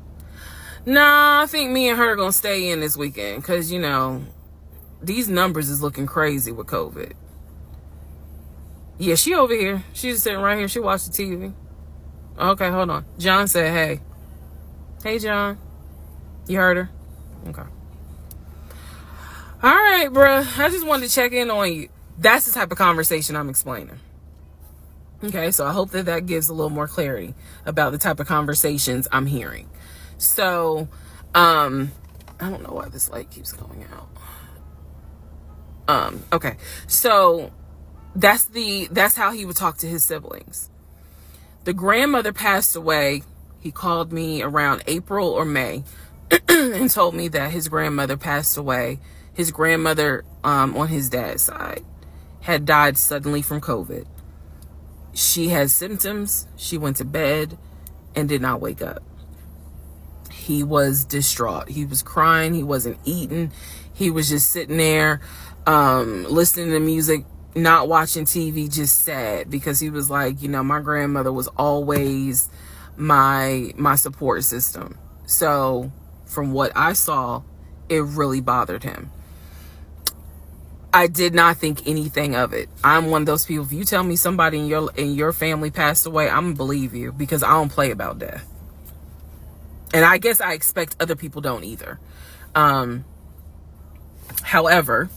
Nah, I think me and her gonna stay in this weekend because, these numbers is looking crazy with COVID. Yeah, she over here. She's just sitting right here. She watched the TV. Okay, hold on. John said, hey. Hey, John. You heard her? Okay. All right, bruh. I just wanted to check in on you. That's the type of conversation I'm explaining. Okay, so I hope that gives a little more clarity about the type of conversations I'm hearing. So, I don't know why this light keeps going out. Okay, so that's how he would talk to his siblings. The grandmother passed away. He called me around April or May and told me that his grandmother passed away. His grandmother, on his dad's side, had died suddenly from COVID. She had symptoms. She went to bed and did not wake up. He was distraught. He was crying. He wasn't eating. He was just sitting there, listening to music, not watching TV, just sad, because he was like, my grandmother was always my support system. So from what I saw, it really bothered him. I did not think anything of it. I'm one of those people. If you tell me somebody in your family passed away, I'm gonna believe you, because I don't play about death. And I guess I expect other people don't either. However,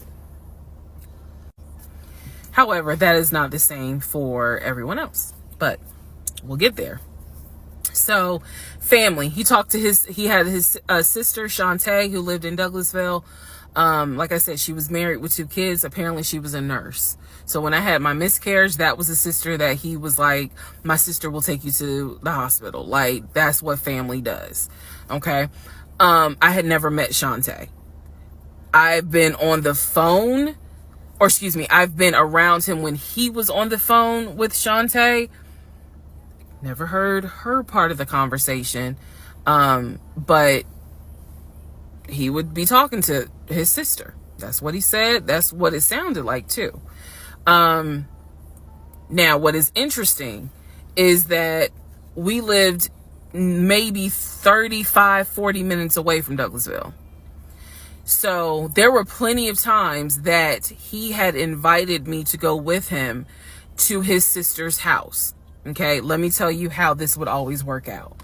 that is not the same for everyone else. But we'll get there.
So, family. He had his sister, Shantae, who lived in Douglasville. Like I said, she was married with 2 kids. Apparently, she was a nurse. So, when I had my miscarriage, that was a sister that he was like, my sister will take you to the hospital. Like, that's what family does. Okay. I had never met Shantae. I've been on the phone, or excuse me, I've been around him when he was on the phone with Shantae. Never heard her part of the conversation. But he would be talking to his sister. That's what he said. That's what it sounded like too. Now, what is interesting is that we lived maybe 35, 40 minutes away from Douglasville. So there were plenty of times that he had invited me to go with him to his sister's house. Okay, let me tell you how this would always work out.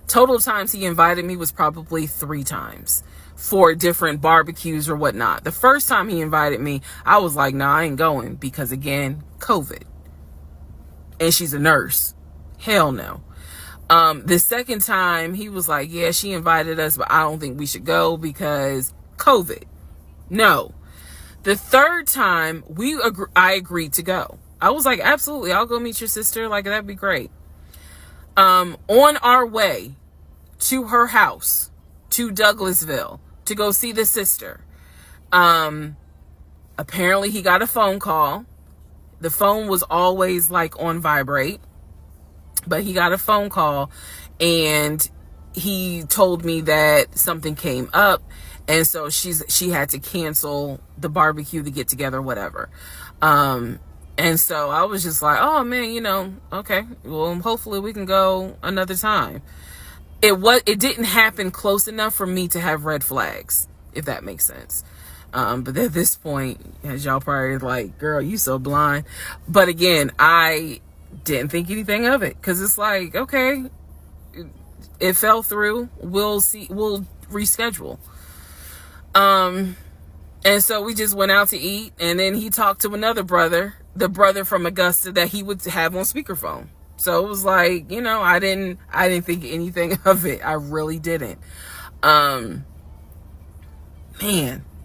Total times he invited me was probably 3 times for different barbecues or whatnot. The first time he invited me, I was like, nah, I ain't going because, again, COVID. And she's a nurse. Hell no. The second time he was like, yeah, she invited us, but I don't think we should go because COVID. No. The third time I agreed to go. I was like, absolutely, I'll go meet your sister. Like, that'd be great. On our way to her house, to Douglasville, to go see the sister, apparently he got a phone call. The phone was always like on vibrate, but he got a phone call and he told me that something came up, and so she had to cancel the barbecue, the get together, whatever. And so I was just like, oh man, okay, well, hopefully we can go another time. It didn't happen close enough for me to have red flags, if that makes sense. But at this point, as y'all probably like, girl, you so blind. But again, I didn't think anything of it, because it's like, okay, it fell through. We'll reschedule. And so we just went out to eat, and then he talked to another brother, the brother from Augusta that he would have on speakerphone. So it was like, I didn't think anything of it. I really didn't. Man,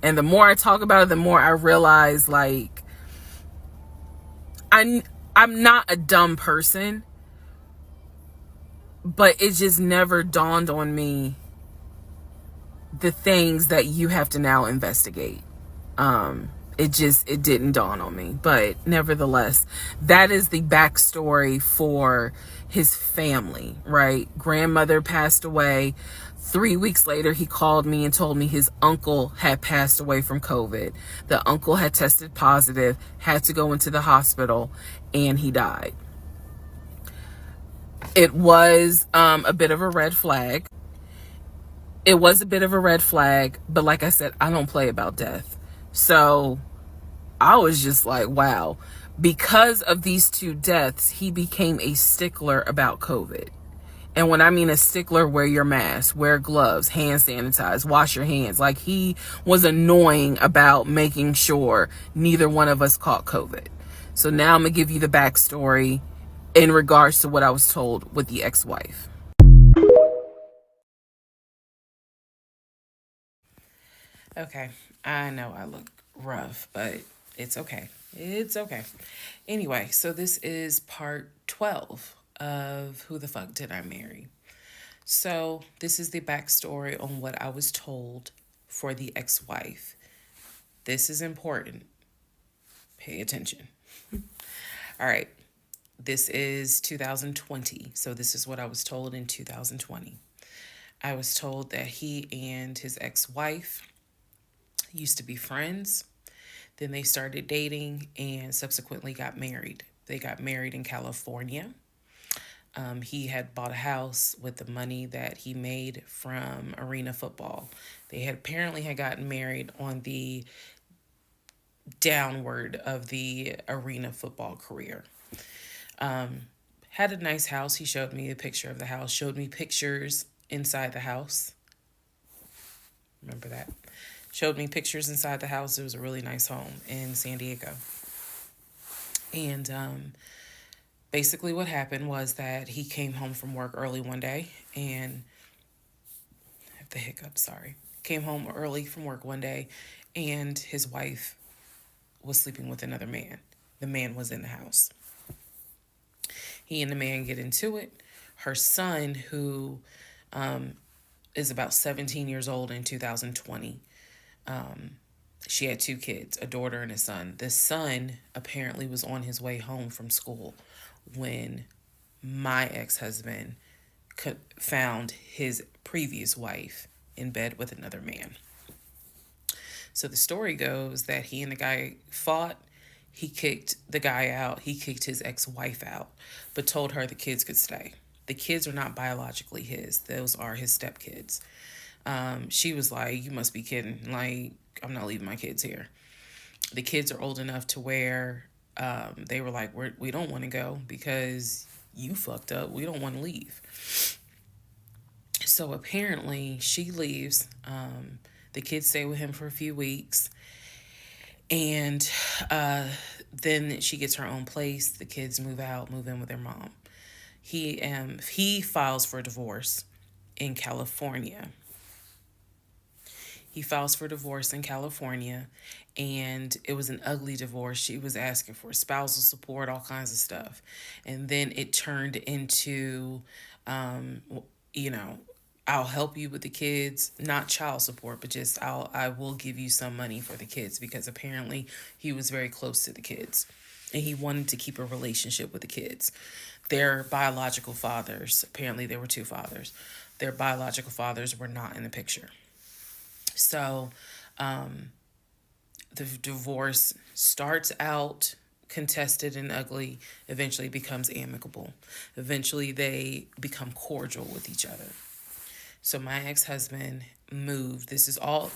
and the more I talk about it, the more I realize, like, I'm not a dumb person, but it just never dawned on me the things that you have to now investigate. It didn't dawn on me, but nevertheless, that is the backstory for his family, right? Grandmother passed away. 3 weeks later, he called me and told me his uncle had passed away from COVID. The uncle had tested positive, had to go into the hospital, and he died. It was a bit of a red flag. It was a bit of a red flag, but like I said, I don't play about death. So I was just like, wow. Because of these 2 deaths, he became a stickler about COVID. And when I mean a stickler, wear your mask, wear gloves, hand sanitize, wash your hands. Like, he was annoying about making sure neither one of us caught COVID. So now I'm going to give you the backstory in regards to what I was told with the ex-wife.
Okay, I know I look rough, but it's okay. It's okay. Anyway, so this is part 12 of Who the Fuck Did I Marry? So this is the backstory on what I was told for the ex-wife. This is important. Pay attention. All right. This is 2020. So this is what I was told in 2020. I was told that he and his ex-wife used to be friends. Then they started dating and subsequently got married. They got married in California. He had bought a house with the money that he made from arena football. They had apparently had gotten married on the downward of the arena football career. Had a nice house. He showed me a picture of the house, showed me pictures inside the house. Remember that? Showed me pictures inside the house. It was a really nice home in San Diego. And Basically, what happened was that he came home from work early one day and I have the hiccup, sorry. Came home early from work one day and his wife was sleeping with another man. The man was in the house. He and the man get into it. Her son, who is about 17 years old in 2020, she had two kids, a daughter and a son. The son apparently was on his way home from school when my ex-husband found his previous wife in bed with another man. So the story goes that he and the guy fought. He kicked the guy out. He kicked his ex-wife out, but told her the kids could stay. The kids are not biologically his. Those are his stepkids. She was like, "You must be kidding. Like, I'm not leaving my kids here." The kids are old enough to where they were like, we don't want to go because you fucked up. We don't want to leave. So apparently she leaves. The kids stay with him for a few weeks. And then she gets her own place. The kids move out, move in with their mom. He files for divorce in California. He files for divorce in California, and it was an ugly divorce. She was asking for spousal support, all kinds of stuff. And then it turned into, you know, I'll help you with the kids, not child support, but just I will give you some money for the kids, because apparently he was very close to the kids and he wanted to keep a relationship with the kids. Their biological fathers, apparently there were two fathers, their biological fathers were not in the picture. So the divorce starts out contested and ugly, eventually becomes amicable. Eventually they become cordial with each other. So my ex-husband moved. This is all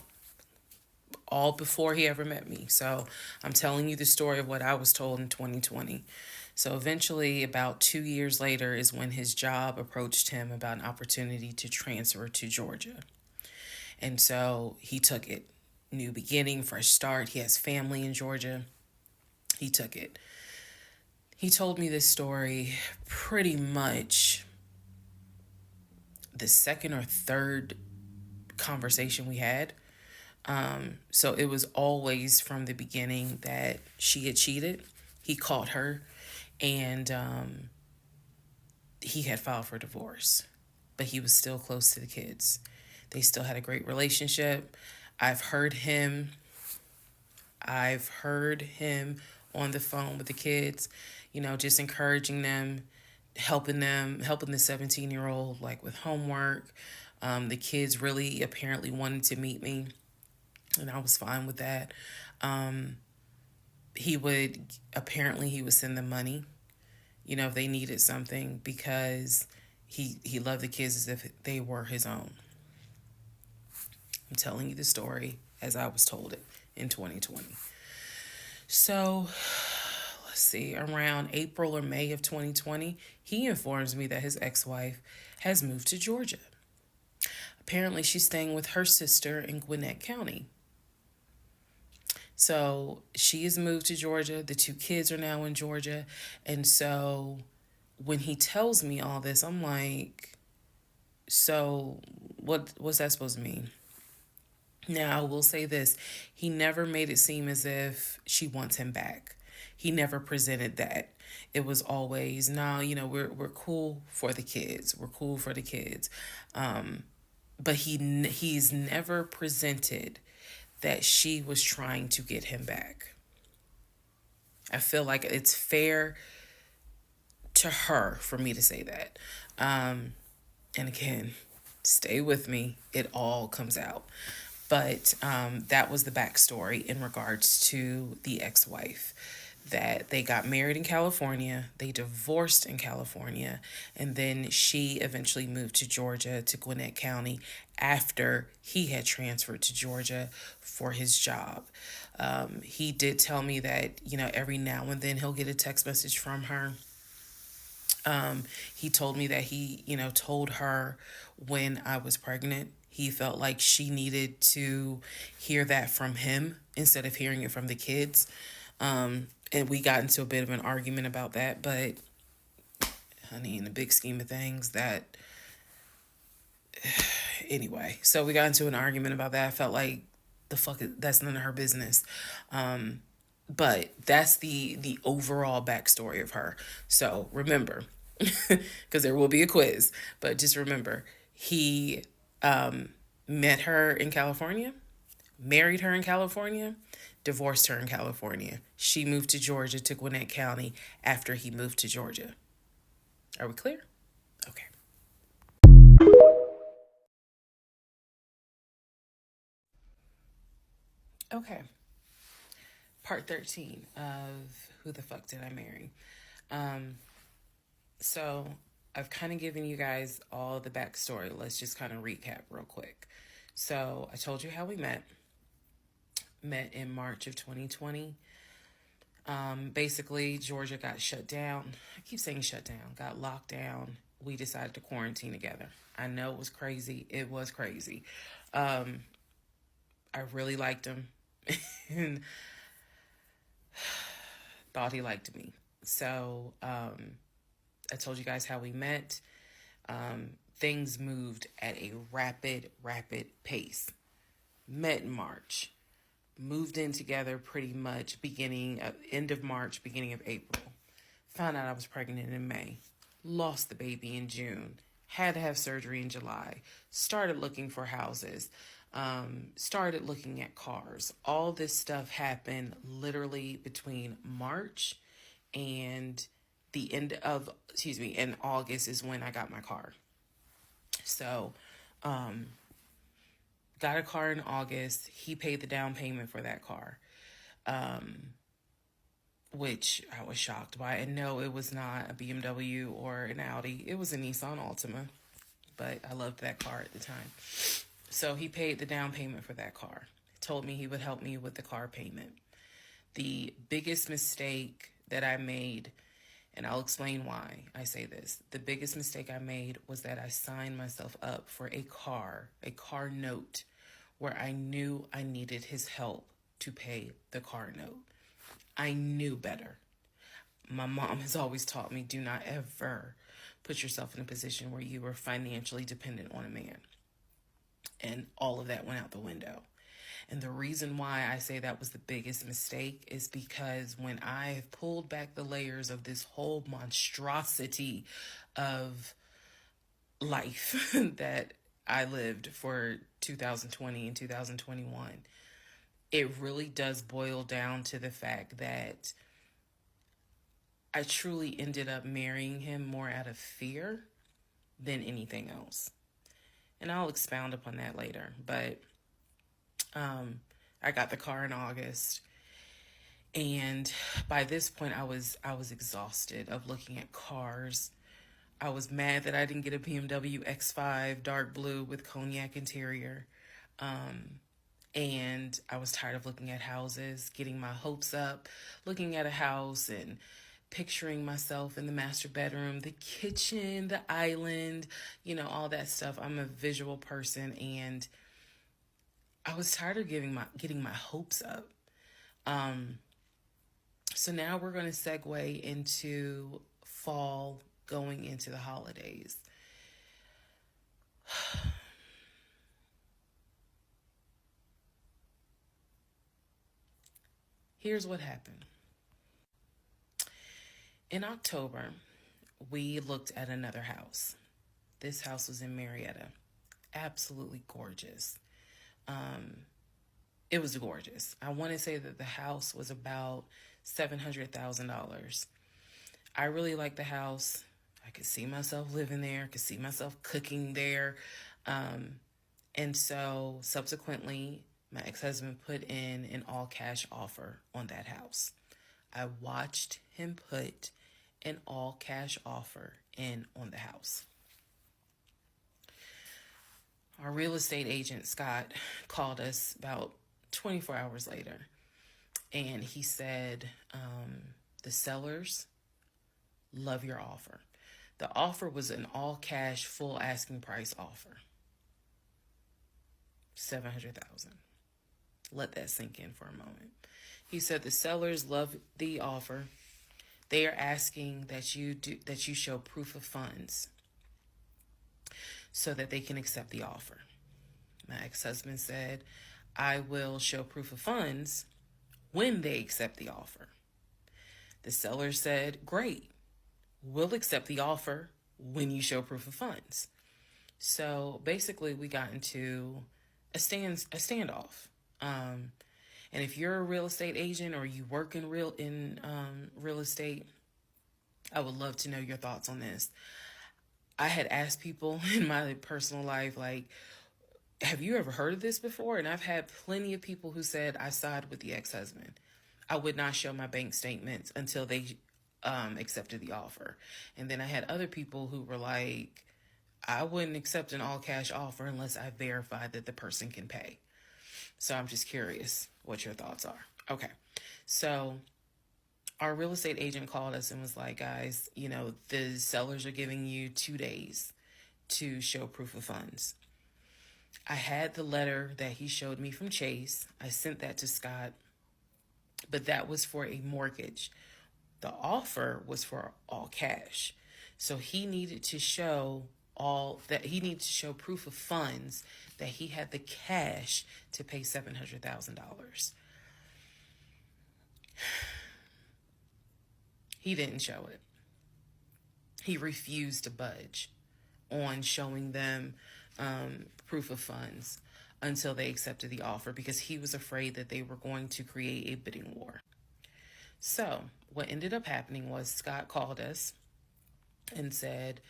before he ever met me. So I'm telling you the story of what I was told in 2020. So eventually, about 2 years later, is when his job approached him about an opportunity to transfer to Georgia. And so he took it. New beginning, fresh start. He has family in Georgia. He took it. He told me this story pretty much the second or third conversation we had. So it was always from the beginning that she had cheated. He caught her, and he had filed for divorce, but he was still close to the kids. They still had a great relationship. I've heard him on the phone with the kids, just encouraging them, helping the 17-year-old like with homework. The kids really apparently wanted to meet me, and I was fine with that. He would send them money, if they needed something, because he loved the kids as if they were his own. I'm telling you the story as I was told it in 2020. So, let's see, around April or May of 2020, he informs me that his ex-wife has moved to Georgia. Apparently, she's staying with her sister in Gwinnett County. So, she has moved to Georgia. The two kids are now in Georgia. And so, when he tells me all this, I'm like, so what's that supposed to mean? Now, I will say this. He never made it seem as if she wants him back. He never presented that. It was always, no, we're cool for the kids. We're cool for the kids. But he's never presented that she was trying to get him back. I feel like it's fair to her for me to say that. And again, stay with me. It all comes out. But that was the backstory in regards to the ex-wife, that they got married in California, they divorced in California, and then she eventually moved to Georgia, to Gwinnett County, after he had transferred to Georgia for his job. He did tell me that, every now and then he'll get a text message from her. He told me that he, told her when I was pregnant. He felt like she needed to hear that from him instead of hearing it from the kids. And we got into a bit of an argument about that. But honey, in the big scheme of things, that anyway. So we got into an argument about that. I felt like that's none of her business. But that's the overall backstory of her. So remember, because there will be a quiz, but just remember, he met her in California, married her in California, divorced her in California. She moved to Georgia, to Gwinnett County after he moved to Georgia. Are we clear? Okay. Okay. Part 13 of Who the Fuck Did I Marry? Um, so I've kind of given you guys all the backstory. Let's just kind of recap real quick. So I told you how we met in March of 2020. Basically, Georgia got shut down. I keep saying shut down, got locked down. We decided to quarantine together. I know it was crazy. It was crazy. I really liked him and thought he liked me. So I told you guys how we met. Things moved at a rapid pace. Met in March. Moved in together pretty much end of March, beginning of April. Found out I was pregnant in May. Lost the baby in June. Had to have surgery in July. Started looking for houses. Started looking at cars. All this stuff happened literally between March and in August is when I got my car. So, got a car in August. He paid the down payment for that car, which I was shocked by. And no, it was not a BMW or an Audi. It was a Nissan Altima, but I loved that car at the time. So he paid the down payment for that car. Told me he would help me with the car payment. The biggest mistake that I made, and I'll explain why I say this. The biggest mistake I made was that I signed myself up for a car note, where I knew I needed his help to pay the car note. I knew better. My mom has always taught me, do not ever put yourself in a position where you are financially dependent on a man. And all of that went out the window. And the reason why I say that was the biggest mistake is because when I have pulled back the layers of this whole monstrosity of life that I lived for 2020 and 2021, it really does boil down to the fact that I truly ended up marrying him more out of fear than anything else. And I'll expound upon that later. But I got the car in August, and by this point I was exhausted of looking at cars. I was mad that I didn't get a BMW X5 dark blue with cognac interior. And I was tired of looking at houses, getting my hopes up, looking at a house and picturing myself in the master bedroom, the kitchen, the island, all that stuff. I'm a visual person, and I was tired of getting my hopes up. So now we're going to segue into fall, going into the holidays. Here's what happened. In October, we looked at another house. This house was in Marietta. Absolutely gorgeous. It was gorgeous. I want to say that the house was about $700,000. I really liked the house. I could see myself living there. I could see myself cooking there. And so subsequently, my ex-husband put in an all-cash offer on that house. I watched him put an all-cash offer in on the house. Our real estate agent, Scott, called us about 24 hours later, and he said, the sellers love your offer. The offer was an all-cash, full asking price offer. $700,000. Let that sink in for a moment. He said the sellers love the offer. They are asking that you show proof of funds so that they can accept the offer. My ex-husband said, I will show proof of funds when they accept the offer. The seller said, great, we'll accept the offer when you show proof of funds. So basically we got into a standoff. And if you're a real estate agent or you work in real estate, I would love to know your thoughts on this. I had asked people in my personal life, like, have you ever heard of this before? And I've had plenty of people who said, I side with the ex-husband. I would not show my bank statements until they accepted the offer. And then I had other people who were like, I wouldn't accept an all cash offer unless I verified that the person can pay. So I'm just curious what your thoughts are. Okay. So our real estate agent called us and was like, guys, the sellers are giving you 2 days to show proof of funds. I had the letter that he showed me from Chase. I sent that to Scott, but that was for a mortgage. The offer was for all cash. So he needed to show proof of funds that he had the cash to pay $700,000. He didn't show it. He refused to budge on showing them proof of funds until they accepted the offer because he was afraid that they were going to create a bidding war. So what ended up happening was Scott called us and said,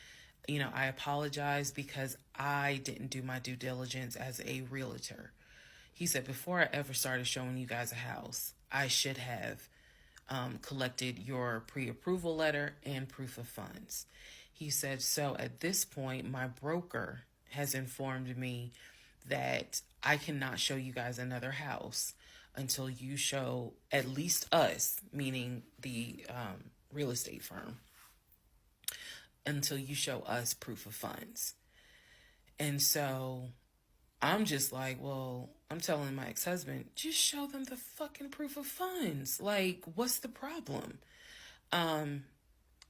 I apologize because I didn't do my due diligence as a realtor. He said, before I ever started showing you guys a house, I should have collected your pre-approval letter and proof of funds. He said, so at this point, my broker has informed me that I cannot show you guys another house until you show at least us, meaning the real estate firm, until you show us proof of funds. And so I'm just like, well, I'm telling my ex-husband, just show them the fucking proof of funds. Like, what's the problem?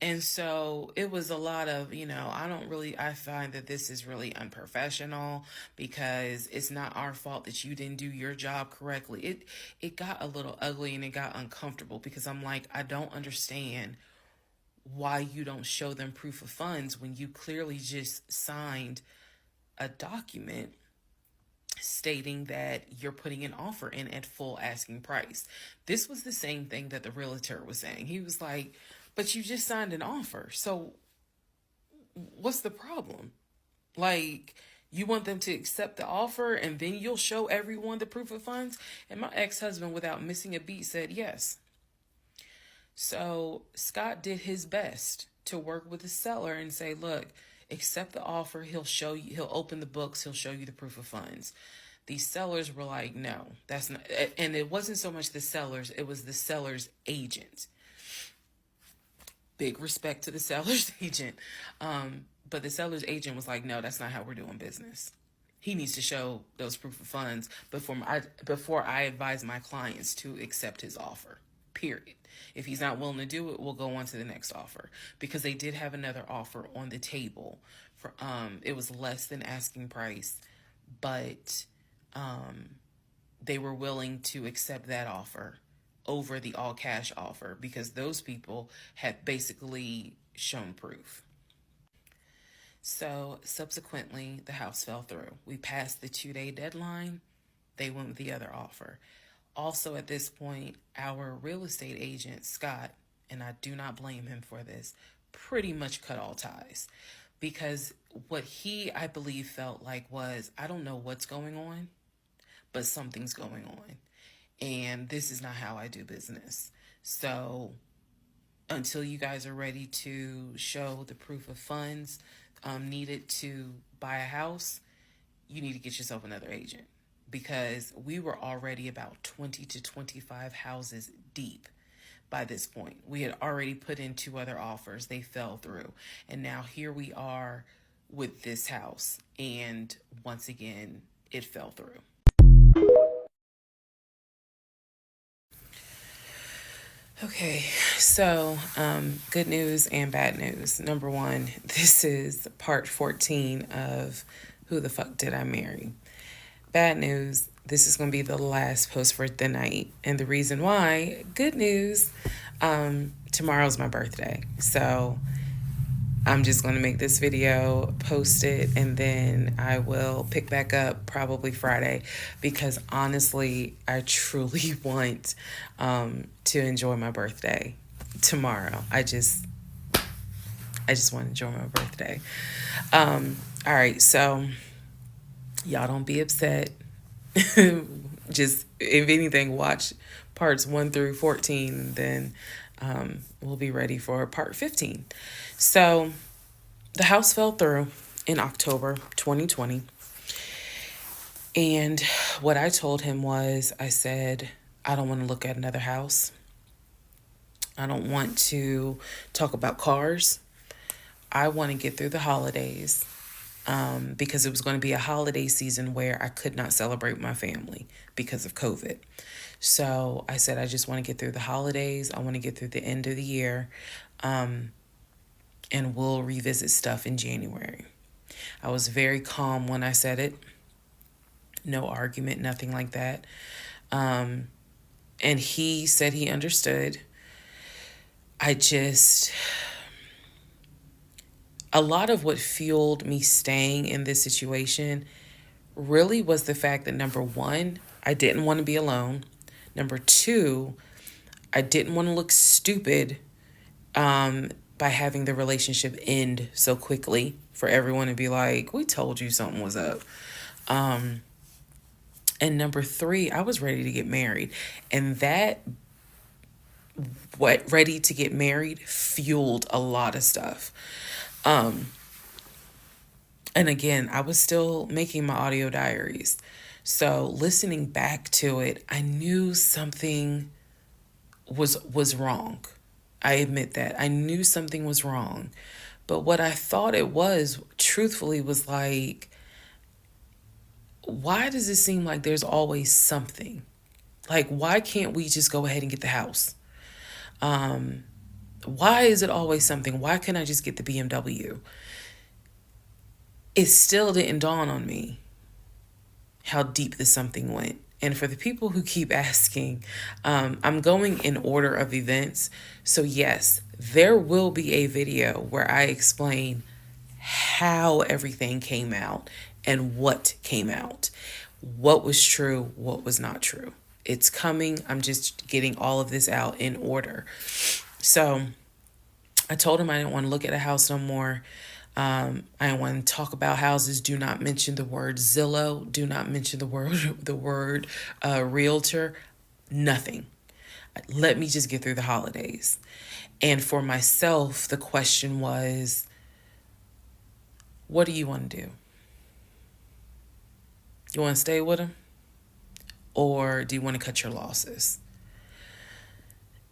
And so it was a lot of, I find that this is really unprofessional because it's not our fault that you didn't do your job correctly. It got a little ugly and it got uncomfortable because I'm like, I don't understand why you don't show them proof of funds when you clearly just signed a document stating that you're putting an offer in at full asking price. This was the same thing that the realtor was saying. He was like, but you just signed an offer. So what's the problem? Like, you want them to accept the offer and then you'll show everyone the proof of funds? And my ex-husband, without missing a beat, said yes. So Scott did his best to work with the seller and say, look, accept the offer. He'll open the books. He'll show you the proof of funds. These sellers were like, no, that's not. And it wasn't so much the sellers. It was the seller's agent. Big respect to the seller's agent. But the seller's agent was like, no, that's not how we're doing business. He needs to show those proof of funds before I advise my clients to accept his offer, period. If he's not willing to do it, we'll go on to the next offer, because they did have another offer on the table for, it was less than asking price, but, they were willing to accept that offer over the all cash offer because those people had basically shown proof. So subsequently, the house fell through. We passed the 2-day deadline. They went with the other offer. Also at this point, our real estate agent, Scott, and I do not blame him for this, pretty much cut all ties, because what he, I believe, felt like was, I don't know what's going on, but something's going on. And this is not how I do business. So until you guys are ready to show the proof of funds needed to buy a house, you need to get yourself another agent, because we were already about 20 to 25 houses deep by this point. We had already put in 2 other offers. They fell through. And now here we are with this house. And once again, it fell through. Okay, so good news and bad news. Number one, this is part 14 of Who the Fuck Did I Marry? Bad news, this is going to be the last post for the night. And the reason why, good news, tomorrow's my birthday. So I'm just going to make this video, post it, and then I will pick back up probably Friday because honestly, I truly want to enjoy my birthday tomorrow. I just want to enjoy my birthday. All right, so y'all don't be upset. Just if anything, watch parts 1 through 14, then we'll be ready for part 15. So the house fell through in October 2020. And what I told him was, I said, I don't want to look at another house. I don't want to talk about cars. I want to get through the holidays because it was going to be a holiday season where I could not celebrate my family because of COVID. So I said, I just want to get through the holidays. I want to get through the end of the year. And we'll revisit stuff in January. I was very calm when I said it. No argument, nothing like that. And he said he understood. A lot of what fueled me staying in this situation really was the fact that number one, I didn't want to be alone. Number two, I didn't want to look stupid by having the relationship end so quickly for everyone to be like, we told you something was up. And number three, I was ready to get married. And that ready to get married fueled a lot of stuff. And again, I was still making my audio diaries. So listening back to it, I knew something was wrong. I admit that. I knew something was wrong. But what I thought it was, truthfully, was like, why does it seem like there's always something? Like, why can't we just go ahead and get the house? Why is it always something? Why can't I just get the BMW? It still didn't dawn on me how deep this something went. And for the people who keep asking, I'm going in order of events. So yes, there will be a video where I explain how everything came out and what came out, what was true, what was not true. It's coming. I'm just getting all of this out in order. So I told him I didn't want to look at a house no more. I don't want to talk about houses. Do not mention the word Zillow. Do not mention the word realtor. Nothing. Let me just get through the holidays. And for myself, the question was, what do you want to do? You want to stay with him? Or do you want to cut your losses?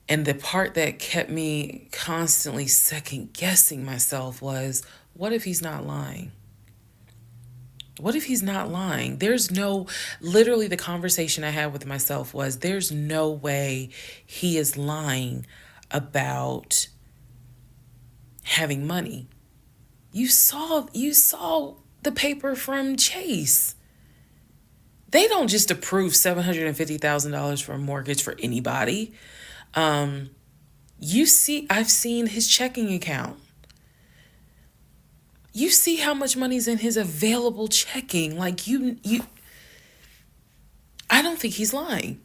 And the part that kept me constantly second guessing myself was, what if he's not lying? What if he's not lying? Literally the conversation I had with myself was, there's no way he is lying about having money. You saw the paper from Chase. They don't just approve $750,000 for a mortgage for anybody. I've seen his checking account. You see how much money's in his available checking. Like I don't think he's lying.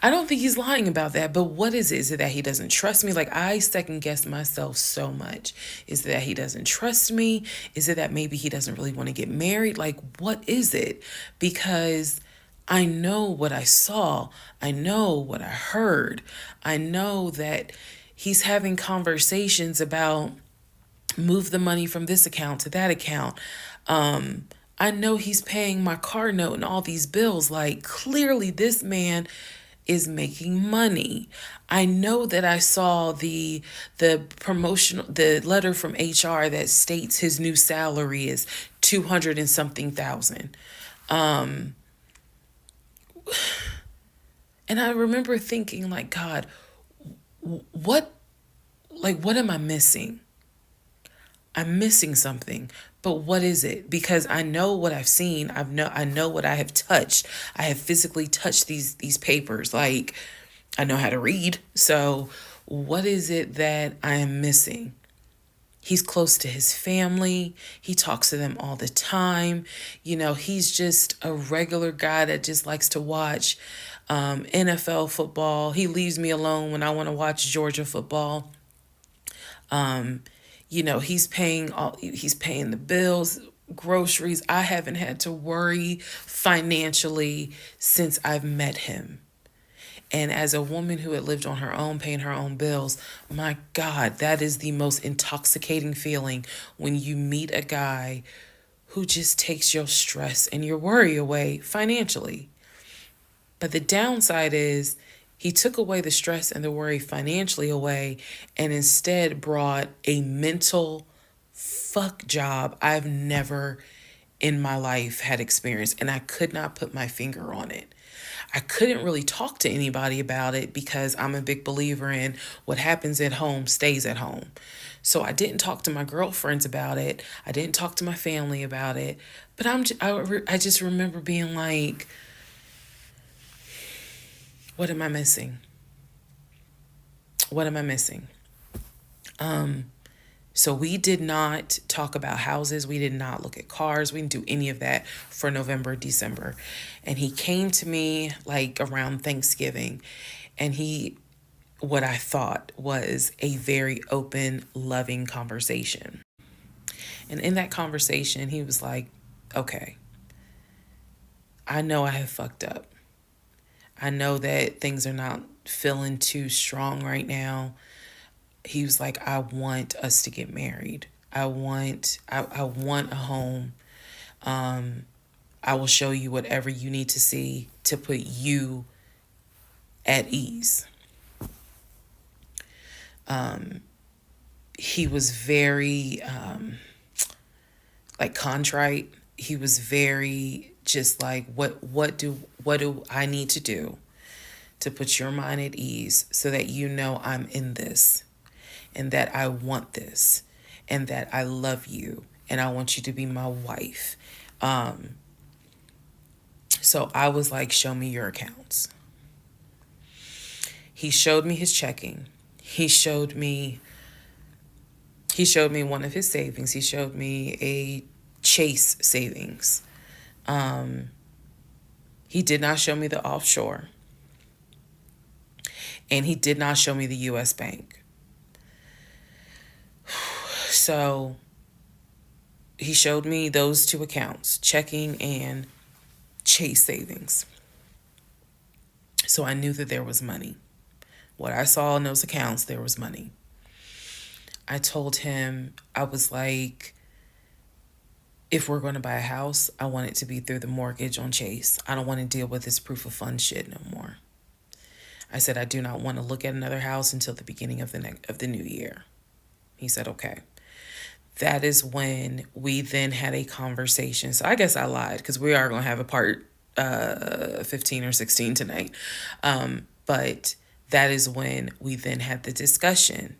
I don't think he's lying about that. But what is it? Is it that he doesn't trust me? Like, I second guess myself so much. Is it that he doesn't trust me? Is it that maybe he doesn't really want to get married? Like, what is it? Because I know what I saw. I know what I heard. I know that he's having conversations about move the money from this account to that account. I know he's paying my car note and all these bills. Like, clearly this man is making money. I know that I saw the letter from HR that states his new salary is 200 and something thousand. And I remember thinking, like, God, what, like, what am I missing? I'm missing something. But what is it? Because I know what I've seen. I know what I have touched. I have physically touched these papers. Like, I know how to read. So what is it that I am missing? He's close to his family. He talks to them all the time. He's just a regular guy that just likes to watch NFL football. He leaves me alone when I want to watch Georgia football. He's paying the bills, groceries. I haven't had to worry financially since I've met him. And as a woman who had lived on her own, paying her own bills, my God, that is the most intoxicating feeling when you meet a guy who just takes your stress and your worry away financially. But the downside is he took away the stress and the worry financially away and instead brought a mental fuck job I've never in my life had experienced. And I could not put my finger on it. I couldn't really talk to anybody about it because I'm a big believer in what happens at home stays at home. So I didn't talk to my girlfriends about it. I didn't talk to my family about it. But I just remember being like, what am I missing? What am I missing? So we did not talk about houses. We did not look at cars. We didn't do any of that for November, December. And he came to me like around Thanksgiving, and what I thought was a very open, loving conversation. And in that conversation, he was like, okay, I know I have fucked up. I know that things are not feeling too strong right now. He was like, I want us to get married. I want a home. I will show you whatever you need to see to put you at ease. He was very like contrite. He was very just like, what do I need to do to put your mind at ease so that you know I'm in this and that I want this and that I love you and I want you to be my wife. So I was like, show me your accounts. He showed me his checking. He showed me one of his savings. He showed me a Chase savings. He did not show me the offshore. And he did not show me the US bank. So he showed me those two accounts, checking and Chase savings. So I knew that there was money. What I saw in those accounts, there was money. I told him, I was like, if we're going to buy a house, I want it to be through the mortgage on Chase. I don't want to deal with this proof of funds shit no more. I said, I do not want to look at another house until the beginning of the new year. He said, okay. That is when we then had a conversation. So I guess I lied because we are going to have a part 15 or 16 tonight. But that is when we then had the discussion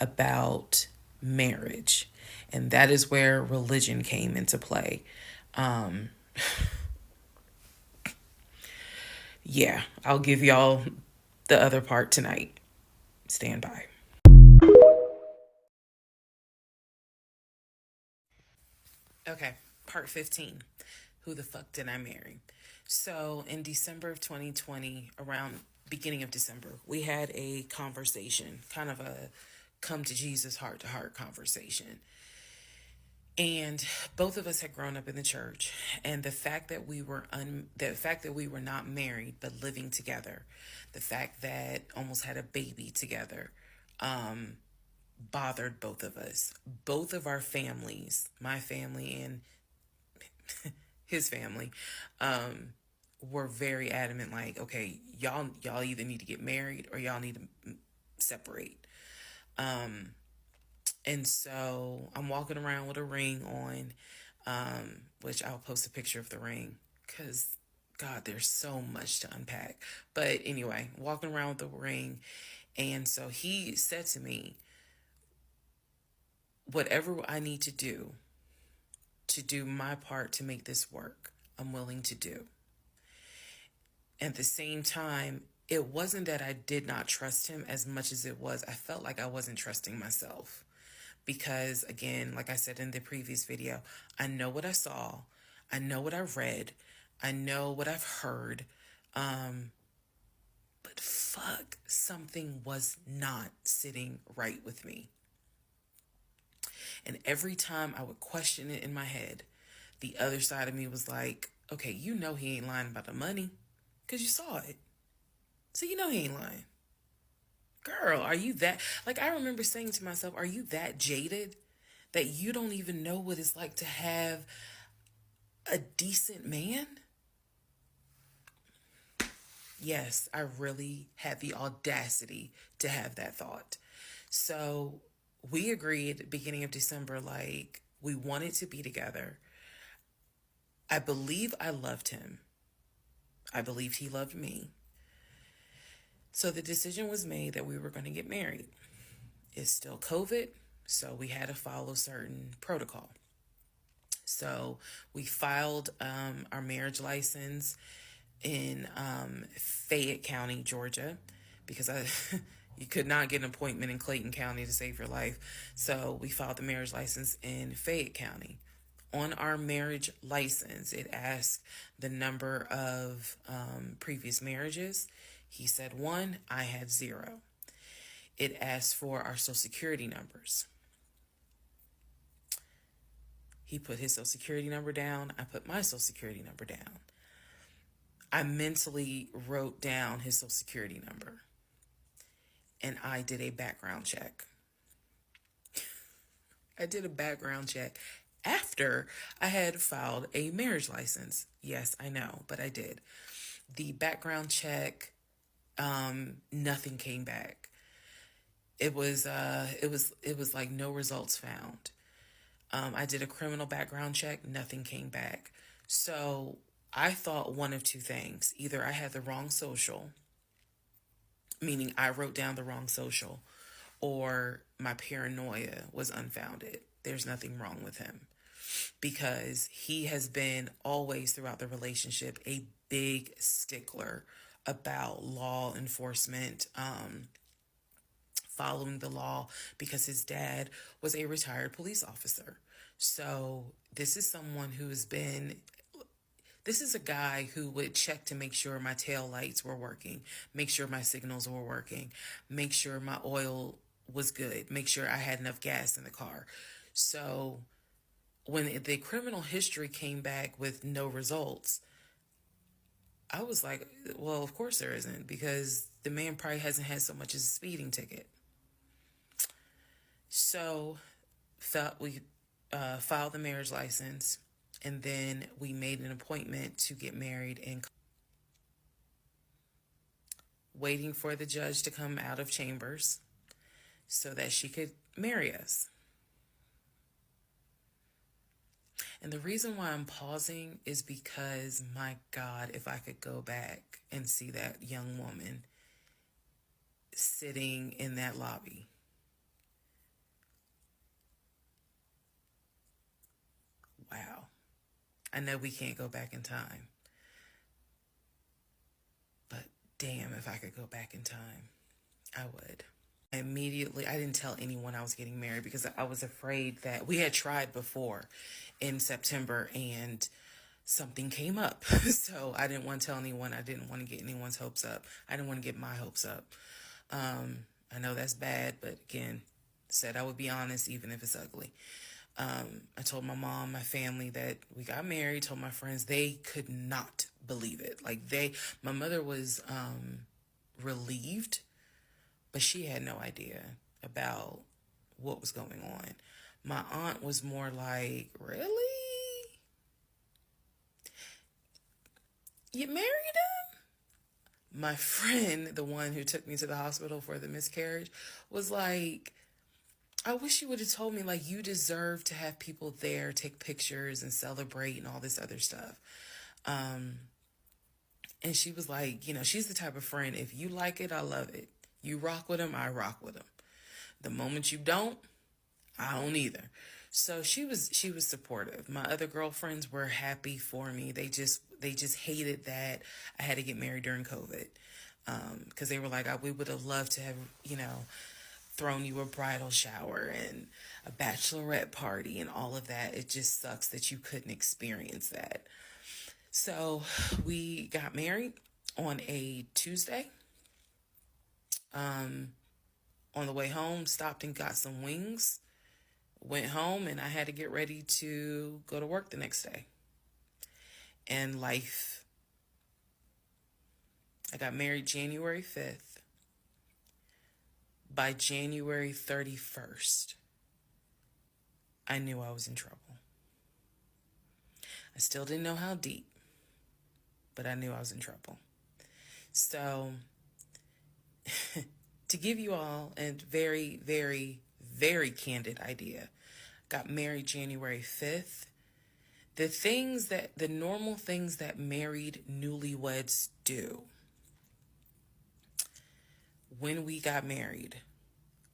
about marriage. And that is where religion came into play. Yeah, I'll give y'all the other part tonight. Stand by. Okay, part 15. Who the fuck did I marry? So in December of 2020, around beginning of December, we had a conversation, kind of a come to Jesus heart to heart conversation. And both of us had grown up in the church, and the fact that we were not married but living together, the fact that almost had a baby together, bothered both of us. Both of our families, my family and his family, were very adamant. Like, okay, y'all either need to get married or y'all need to separate. And so I'm walking around with a ring on, which I'll post a picture of the ring because, God, there's so much to unpack. But anyway, walking around with the ring, And so he said to me, whatever I need to do my part to make this work, I'm willing to do. At the same time, it wasn't that I did not trust him as much as it was I felt like I wasn't trusting myself. Because again, like I said in the previous video, I know what I saw, I know what I read, I know what I've heard, but fuck, something was not sitting right with me. And every time I would question it in my head, the other side of me was like, okay, you know he ain't lying about the money because you saw it. So you know he ain't lying. Girl, are you that... Like, I remember saying to myself, are you that jaded that you don't even know what it's like to have a decent man? Yes, I really had the audacity to have that thought. So we agreed beginning of December, like, we wanted to be together. I believe I loved him. I believed he loved me. So the decision was made that we were going to get married. It's still COVID, so we had to follow certain protocol. So we filed our marriage license in Fayette County, Georgia, because you could not get an appointment in Clayton County to save your life. So we filed the marriage license in Fayette County. On our marriage license, it asked the number of previous marriages. He said 1, I had 0. It asked for our social security numbers. He put his social security number down. I put my social security number down. I mentally wrote down his social security number. And I did a background check. I did a background check after I had filed a marriage license. Yes, I know, but I did. The background check, nothing came back. It was like no results found. I did a criminal background check, nothing came back. So I thought one of two things. Either I had the wrong social, meaning I wrote down the wrong social, or my paranoia was unfounded. There's nothing wrong with him, because he has been always throughout the relationship a big stickler about law enforcement, following the law, because his dad was a retired police officer. So this is someone who has been... This is a guy who would check to make sure my tail lights were working, make sure my signals were working, make sure my oil was good, make sure I had enough gas in the car. So when the criminal history came back with no results, I was like, well, of course there isn't, because the man probably hasn't had so much as a speeding ticket. So we filed the marriage license, and then we made an appointment to get married, and waiting for the judge to come out of chambers so that she could marry us. And the reason why I'm pausing is because, my God, if I could go back and see that young woman sitting in that lobby. Wow. I know we can't go back in time, but damn, if I could go back in time, I would. I didn't tell anyone I was getting married because I was afraid that we had tried before in September and something came up. So I didn't want to tell anyone. I didn't want to get anyone's hopes up. I didn't want to get my hopes up. I know that's bad, but again, said I would be honest even if it's ugly. I told my mom, my family that we got married, told my friends. They could not believe it. My mother was relieved, but she had no idea about what was going on. My aunt was more like, really? You married him? My friend, the one who took me to the hospital for the miscarriage, was like, I wish you would have told me, like, you deserve to have people there, take pictures and celebrate and all this other stuff. And she was like, she's the type of friend, if you like it, I love it. You rock with him, I rock with him. The moment you don't, I don't either. So she was supportive. My other girlfriends were happy for me. They just hated that I had to get married during COVID. Because they were like, we would have loved to have, thrown you a bridal shower and a bachelorette party and all of that. It just sucks that you couldn't experience that. So we got married on a Tuesday. On the way home, stopped and got some wings. Went home, and I had to get ready to go to work the next day. And life. I got married January 5th. By January 31st, I knew I was in trouble. I still didn't know how deep, but I knew I was in trouble. So, to give you all a very, very, very candid idea, got married January 5th. The normal things that married newlyweds do when we got married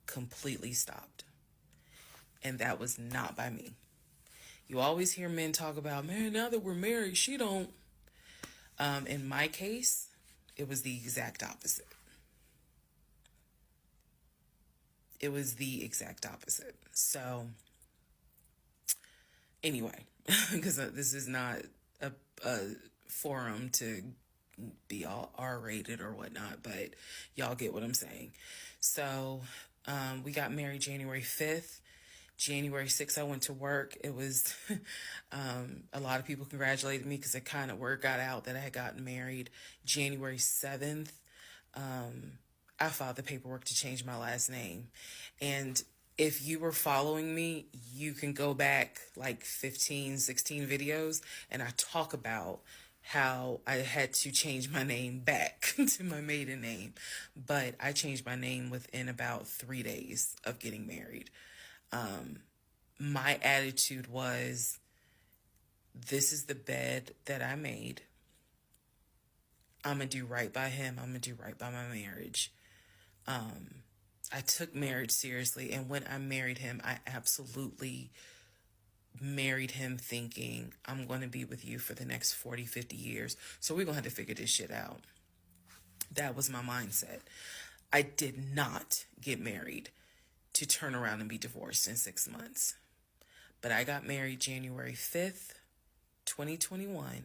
completely stopped. And that was not by me. You always hear men talk about, man, now that we're married, she don't. In my case, it was the exact opposite. It was the exact opposite. So, anyway, because this is not a forum to be all R-rated or whatnot, but y'all get what I'm saying. So, we got married January 5th. January 6th, I went to work. It was, a lot of people congratulated me because it kind of word got out that I had gotten married. January 7th, I filed the paperwork to change my last name. And if you were following me, you can go back like 15, 16 videos, and I talk about how I had to change my name back to my maiden name. But I changed my name within about 3 days of getting married. My attitude was, this is the bed that I made. I'm going to do right by him. I'm going to do right by my marriage. I took marriage seriously. And when I married him, I absolutely married him thinking, I'm going to be with you for the next 40, 50 years. So we're going to have to figure this shit out. That was my mindset. I did not get married to turn around and be divorced in 6 months. But I got married January 5th, 2021.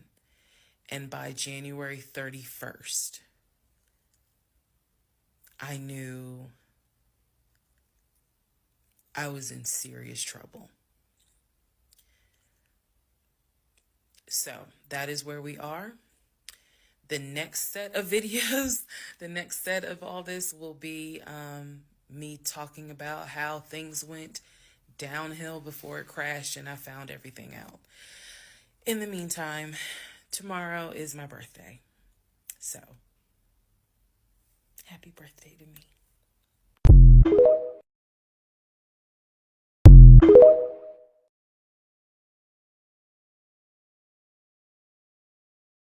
And by January 31st, I knew I was in serious trouble. So that is where we are. The next set of videos, the next set of all this will be me talking about how things went downhill before it crashed and I found everything out. In the meantime, tomorrow is my birthday. So, happy birthday to me.